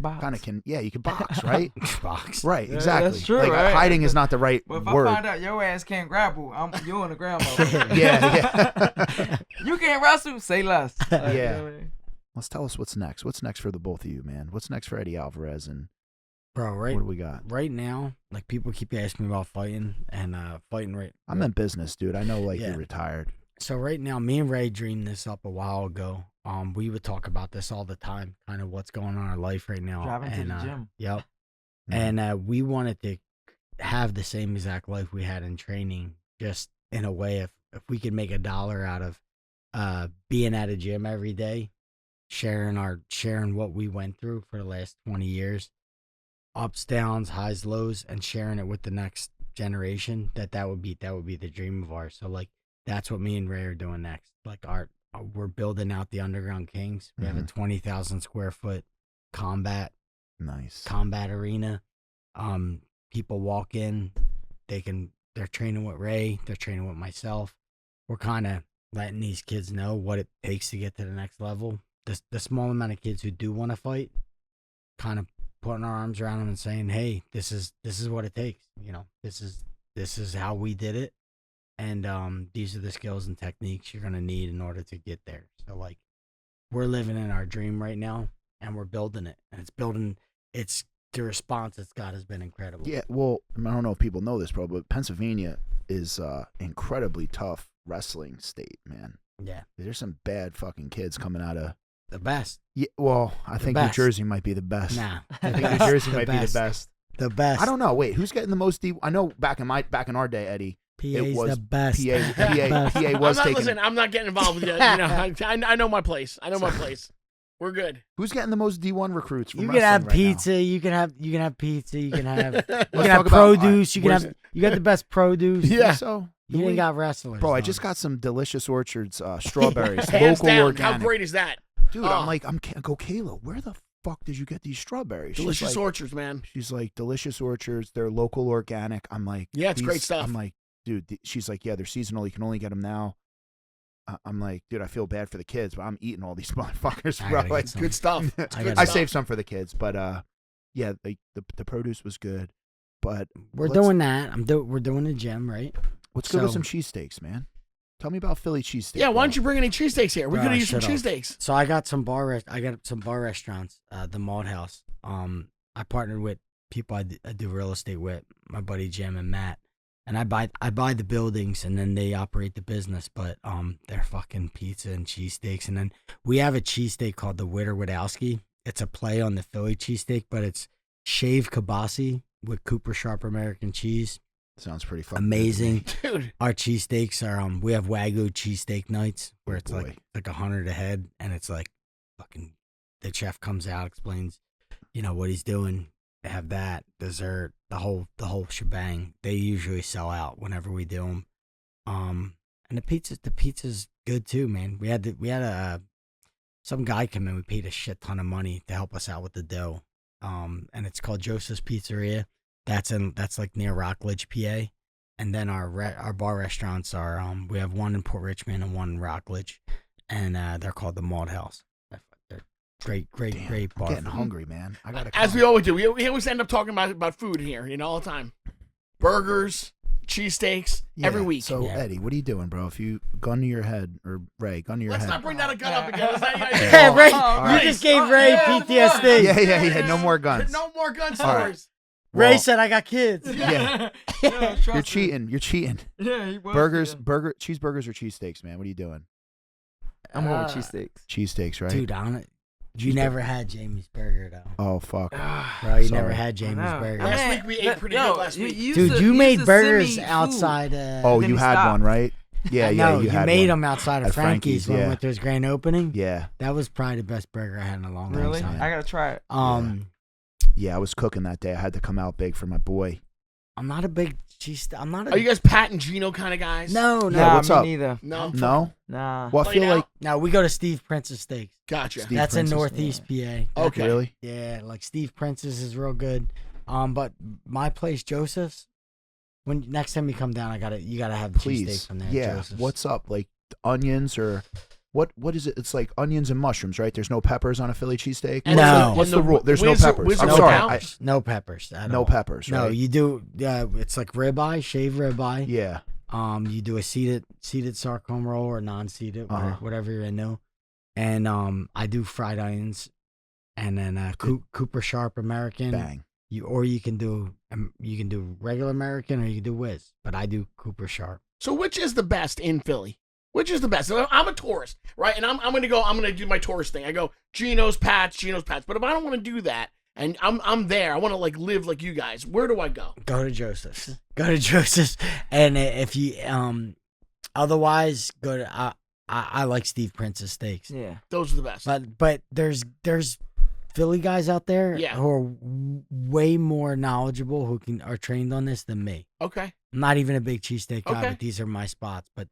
kind of can, you can box, right? Box. Right, Yeah, exactly. that's true, like right? hiding is not the right Well, if word. I find out your ass can't grapple, you on the ground. Motherfucker. yeah. You can't wrestle, say less. Like, Yeah. you know what I mean? Let's tell us what's next. What's next for the both of you, man? What's next for Eddie Alvarez and Bro, what do we got? right now, like people keep asking me about fighting and fighting right. I'm in business, dude. I know, like Yeah. you're retired. So right now, me and Ray dreamed this up a while ago. We would talk about this all the time, kind of what's going on in our life right now. Driving to and, the gym. Yep. Mhm. And we wanted to have the same exact life we had in training, just in a way, if we could make $1 out of being at a gym every day, sharing what we went through for the last 20 years, ups, downs, highs, lows, and sharing it with the next generation, that would be the dream of ours. So like that's what me and Ray are doing next. Like we're building out the Underground Kings. We have a 20,000 square foot combat Nice. arena. People walk in, they're training with Ray, they're training with myself. We're kind of letting these kids know what it takes to get to the next level. The small amount of kids who do want to fight, kind of putting our arms around them and saying, "Hey, this is what it takes. You know, this is how we did it, and these are the skills and techniques you're gonna need in order to get there." So like, we're living in our dream right now, and we're building it, and it's the response it's got has been incredible. Yeah, well, I don't know if people know this, bro, but Pennsylvania is incredibly tough wrestling state, man. Yeah, There's some bad fucking kids coming out of. the best. Yeah, well, I think best. New Jersey might be the best. Nah, I think New Jersey might be the best. The best. I don't know. Wait, who's getting the most I know back in our day, Eddie. PA's was the best. PA was taking. I'm not getting involved with it. You know, I know my place. I know my place. We're good. Who's getting the most D1 recruits? From You can have wrestling right pizza. You can have pizza. You can have talk about- produce. You where's- got the best produce. now? Yeah. So You ain't got wrestlers. bro, I though. just got some delicious Orchards strawberries, Hands local down. organic. How great is that? Dude, Oh. I'm like, go Kayla. Where the fuck did you get these strawberries? She's Delicious like- orchards, man. She's like, delicious orchards. They're local organic. I'm like, Yeah, it's great stuff. I'm like, dude. She's like, yeah, they're seasonal. You can only get them now. I'm like, dude, I feel bad for the kids, but I'm eating all these motherfuckers, I bro. gotta get Like, some. Good stuff. It's I good gotta- I stuff. saved some for the kids, but yeah, the produce was good. But We're let's- doing that. We're doing the gym, right? let's go to So- some cheesesteaks, man. Tell me about Philly cheesesteak. Yeah, why bro. don't you bring any cheesesteaks here? We Bro, could use some shut up. cheesesteaks. So I got some bar restaurants. The Malt House. I partnered with people I do real estate with, my buddy Jim and Matt, and I buy the buildings and then they operate the business. But they're fucking pizza and cheesesteaks, and then we have a cheesesteak called the Witter Wadowski. It's a play on the Philly cheesesteak, but it's shaved kielbasa with Cooper Sharp American cheese. Sounds pretty fucking Amazing. Dude. Our cheesesteaks are we have Wagyu cheesesteak nights where it's boy. like 100 a head, and it's like fucking the chef comes out, explains, you know, what he's doing. They have that dessert, the whole shebang. They usually sell out whenever we do them. And the pizza's good too, man. We had some guy came in. We paid a shit ton of money to help us out with the dough. And it's called Joseph's Pizzeria. That's like near Rockledge, PA. And then our bar restaurants are we have one in Port Richmond and one in Rockledge, and they're called the Malt House. They're great bar. I'm getting hungry, man. I gotta. As we always do, we always end up talking about food here, all the time. Burgers, cheesesteaks, every week. So Eddie, what are you doing, bro? If you gun to your head, or Ray, gun to your Let's head. not bring that gun up again. Is that you guys- Yeah, Ray, right. you just gave Ray PTSD. Yeah. No more guns. No more gun All right. stories. Ray Well, said, "I got kids." Yeah. Trust You're me. cheating. You're cheating. Yeah, he was. Cheeseburgers or cheesesteaks, man? What are you doing? I'm over cheesesteaks. Cheesesteaks, right? Dude, you never had Jamie's burger though. Oh fuck. Bro, you Sorry. never had Jamie's No. burger. Last week we ate pretty good last week. Dude, you made burgers outside. Oh, Then you he had stopped. one, right? Yeah. No, You had made one. them outside of At Frankie's when we yeah. went to his grand opening. Yeah. That was probably the best burger I had in a long Really? time. I gotta try it. Yeah, I was cooking that day. I had to come out big for my boy. I'm not a big cheese. I'm not a. Are you guys Pat and Gino kind of guys? No. Yeah, what's me up? neither. No. No. Nah. Well, I Played feel out? like No, we go to Steve Prince's Steaks. Gotcha. Steve That's Prince's, in Northeast PA. Okay. Really? Yeah, like Steve Prince's is real good. But my place, Joseph's. When next time you come down, you gotta have the cheesesteak Please. from there. Yeah. Joseph's. What's up? Like onions or what? What is it? It's like onions and mushrooms, right? There's no peppers on a Philly cheesesteak. And No. What's the rule? There's no Wizard- peppers. Wizard I'm no sorry. peppers. No peppers. At No all. peppers. No, Right? you do. It's like ribeye, shaved ribeye. Yeah. You do a seated sarcombe roll or non-seated, whatever you're into, and I do fried onions, and then Cooper Sharp American. Bang. You can do regular American or you can do Whiz, but I do Cooper Sharp. So which is the best in Philly? Which is the best? So I'm a tourist, right? And I'm gonna do my tourist thing. I go Gino's Pats. But if I don't want to do that, and I'm there, I want to like live like you guys. Where do I go? Go to Joseph's. And if you otherwise go to I like Steve Prince's steaks. Yeah. Those are the best. But there's Philly guys out there Yeah. who are way more knowledgeable who are trained on this than me. Okay. I'm not even a big cheesesteak guy, Okay. but these are my spots. But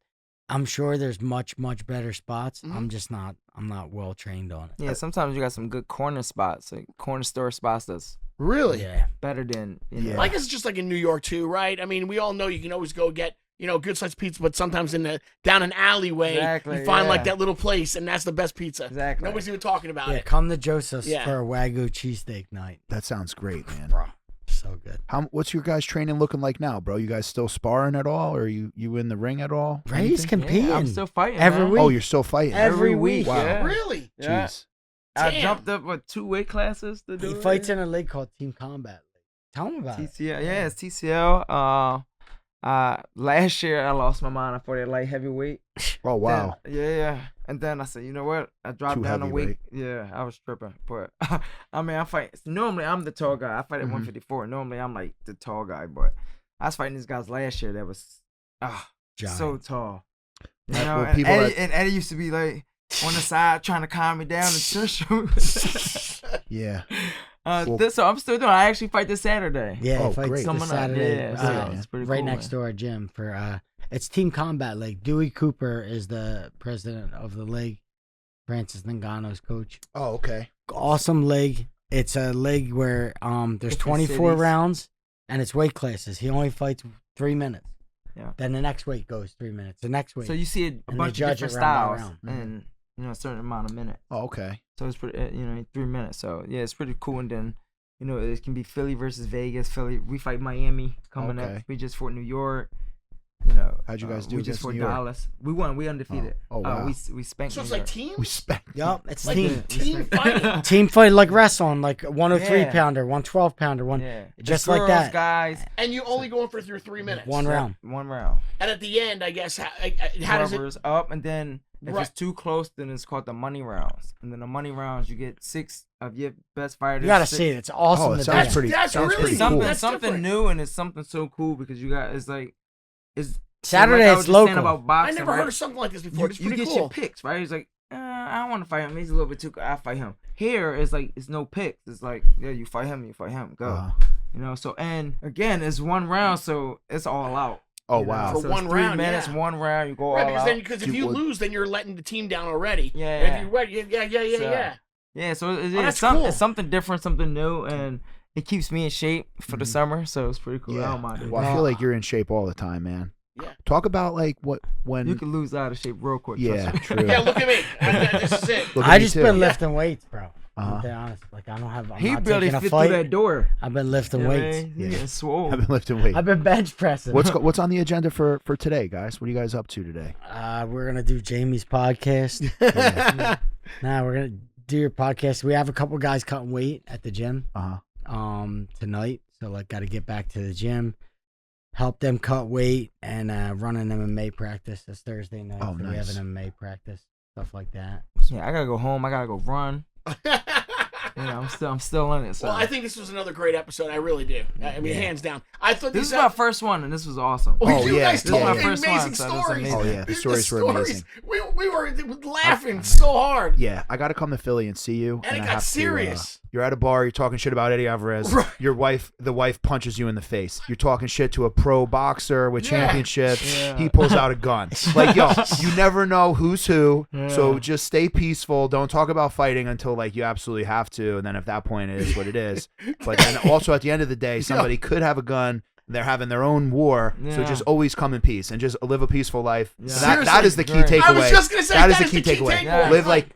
I'm sure there's much better spots. Mhm. I'm not well trained on it. Yeah, sometimes you got some good corner spots, like corner store spots that's Really? Yeah. better than Yeah. I guess it's just like in New York too, right? I mean, we all know you can always go get good sized pizza, but sometimes down an alleyway Exactly, you find like yeah. that little place, and that's the best pizza. Exactly. Nobody's even talking about Yeah, it. come to Joseph's Yeah. for a Wagyu cheesesteak night. That sounds great, man. Bro, so good. What's your guys' training looking like now, bro? You guys still sparring at all, or you in the ring at all? Ray's Anything? competing. Yeah, I'm still fighting every man. week. Oh, you're still fighting. Every week. Wow. Yeah. Really? Yeah. Jeez. I Damn. jumped up with 2 weight classes to do He it. fights in a league called Team Combat League. Tell him about it. TCL. Yeah, it's TCL. Last year I lost my mind. I fought at light heavyweight. Oh wow. Then, yeah. And then I said, you know what? I dropped Too down a heavy, weight. right? Yeah, I was tripping. But I mean, I fight. Normally I'm the tall guy. I fight at Mhm. 154. Normally I'm like the tall guy, but I was fighting these guys last year that was Giant. so tall. You Well, know, and people Eddie, that- and Eddie used to be like on the side trying to calm me down and shush him. Yeah. So I'm still doing. I actually fight this Saturday. Yeah, Oh, he fights great. this Coming up, Saturday. yeah, so uh, it's pretty right cool, next man. to our gym for it's Team Combat League. Dewey Cooper is the president of the league. Francis Ngano's coach. Oh, okay. Awesome league. It's a league where there's Different 24 cities. rounds and it's weight classes. He only fights 3 minutes. Yeah. Then the next weight goes 3 minutes. The next weight. So you see a And they bunch of judge different it round by styles round. in a certain amount of minutes. Oh, okay. So it's pretty, in 3 minutes. So yeah, it's pretty cool. And then it can be Philly versus Vegas. Philly, we fight Miami coming Okay. up. We just fought New York. How'd you guys do We just against fought New York? Dallas. We won. We undefeated. Oh, wow. We spanked. So it's New like York. We teams? spent. Yup, it's Like team. team fighting? Team fight like wrestling, like 103 Yeah. pounder, 112 pounder, Yeah. just It's like girls, that. guys. And you only going for your 3 minutes. One round. One round. And at the end, I guess, how does it? Whoever's up, and then if Right. it's too close, then it's called the money rounds. And then the money rounds, you get 6 of your best fighters. You gotta 6. see it. It's awesome. Oh, it to sounds do. pretty. That's sounds really pretty something- cool. that's something different. new, and it's something so cool because you got it's Saturday, like I was it's just saying local. about I boxing, never right? heard of something like this before. It's You pretty get cool. your picks, right? He's like, I don't want to fight him. He's a little bit too. I fight him. Here, it's like it's no picks. It's like, yeah, you fight him, go. Uh-huh. So and again, it's one round, so it's all out. Oh, You know? wow. For So one it's 3 round, minutes, yeah. 1 round, you go Right, all out. because if you lose, then you're letting the team down already. Yeah, And if yeah. you win, yeah. Yeah, so that's cool. it's something different, something new, and it keeps me in shape for the summer, so it's pretty cool. I Yeah. don't mind it. Well, I feel like you're in shape all the time, man. Yeah. Talk about like when You can lose out of shape real quick. Yeah, trust me. true. Yeah, look at me. This is it. Look at I me just too. been lifting weights, bro. Uh-huh. To be honest, like I don't have. I'm He not barely taking a fit fight. through that door. I've been lifting weights. Yeah. Yeah, swole. I've been lifting weights. I've been bench pressing. What's on the agenda for today, guys? What are you guys up to today? We're gonna do Jamie's podcast. Nah, we're gonna do your podcast. We have a couple guys cutting weight at the gym. Tonight. So like, got to get back to the gym, help them cut weight, and run an MMA practice. This Thursday night. Oh, so nice. We have an MMA practice, stuff like that. Yeah, I gotta go home. I gotta go run. Yeah, I'm still in it. So. Well, I think this was another great episode. I really do. I mean, hands down. I thought this is my first one, and this was awesome. Oh, you yeah. guys This is told my first amazing one, so that's stories. amazing. Oh yeah, the stories were amazing. We were laughing so hard. Yeah, I got to come to Philly and see you. And it I got have to, serious. you're at a bar, you're talking shit about Eddie Alvarez. Right. The wife punches you in the face. You're talking shit to a pro boxer with Yeah. championships. Yeah. He pulls out a gun. Like, yo, you never know who's who. Yeah. So just stay peaceful. Don't talk about fighting until like you absolutely have to. And then at that point, it is what it is. But then also at the end of the day, somebody could have a gun. They're having their own war, so Yeah. just always come in peace and just live a peaceful life. Yeah. So that Seriously. is the key Right. takeaway. I was just gonna say that is the is key takeaway. Yeah. Live like,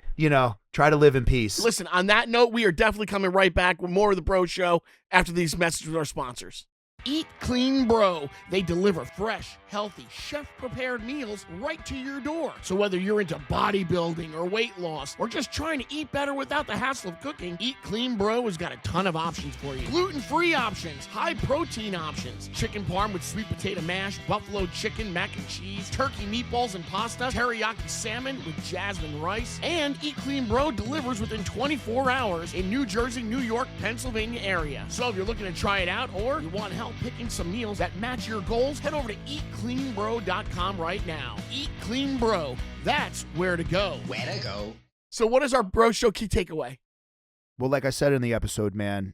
try to live in peace. Listen, on that note, we are definitely coming right back with more of the Bro Show after these messages with our sponsors. Eat Clean Bro. They deliver fresh, healthy, chef-prepared meals right to your door. So whether you're into bodybuilding or weight loss or just trying to eat better without the hassle of cooking, Eat Clean Bro has got a ton of options for you. Gluten-free options, high-protein options, chicken parm with sweet potato mash, buffalo chicken, mac and cheese, turkey meatballs and pasta, teriyaki salmon with jasmine rice, and Eat Clean Bro delivers within 24 hours in New Jersey, New York, Pennsylvania area. So if you're looking to try it out or you want help picking some meals that match your goals, head over to eatcleanbro.com right now. Eat Clean Bro. That's where to go. Where to go? So what is our Bro Show key takeaway? Well, like I said in the episode, man,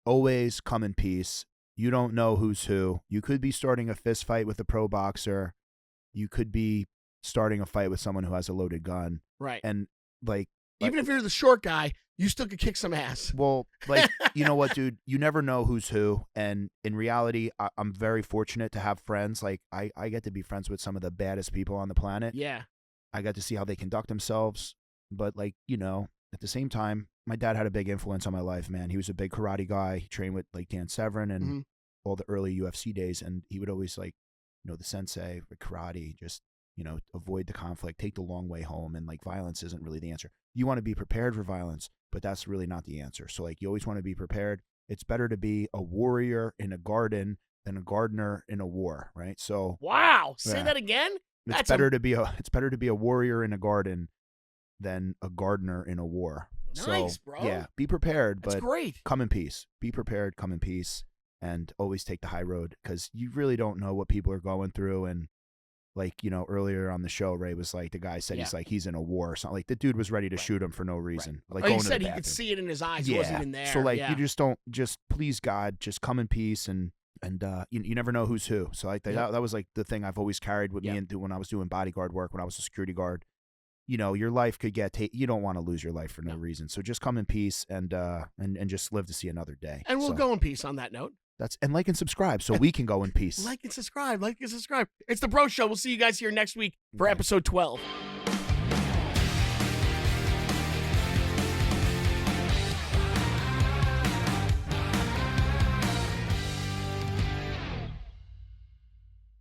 always come in peace. You don't know who's who. You could be starting a fist fight with a pro boxer. You could be starting a fight with someone who has a loaded gun. Right. And like, Even if you're the short guy, you still could kick some ass. well, like, you know what, dude? You never know who's who. And in reality, I'm very fortunate to have friends. Like, I get to be friends with some of the baddest people on the planet. Yeah. I got to see how they conduct themselves. But, like, at the same time, my dad had a big influence on my life, man. He was a big karate guy. He trained with, like, Dan Severn and all the early UFC days. And he would always, like, the sensei with karate, just, avoid the conflict, take the long way home. And, like, violence isn't really the answer. You want to be prepared for violence, but that's really not the answer. So, like, you always want to be prepared. It's better to be a warrior in a garden than a gardener in a war, right? So, Wow. Say Yeah. that again? it's That's better to be a warrior in a garden than a gardener in a war. Nice, So, bro. yeah, be prepared, That's but great. come in peace. Be prepared, come in peace, and always take the high road because you really don't know what people are going through. And like, earlier on the show, Ray was like, the guy said he's in a war or something. Like the dude was ready to shoot him for no reason. Like Oh, he going to said the he could bathroom. see it in his eyes. He wasn't even there. So like, Yeah. you just please God, just come in peace and you never know who's who. So like that was like the thing I've always carried with me and when I was doing bodyguard work, when I was a security guard. Your life could get you don't want to lose your life for no reason. So just come in peace and just live to see another day. And we'll So go in peace on that note. and like and subscribe so we can go in peace. Like and subscribe. It's the Bro Show. We'll see you guys here next week for episode 12.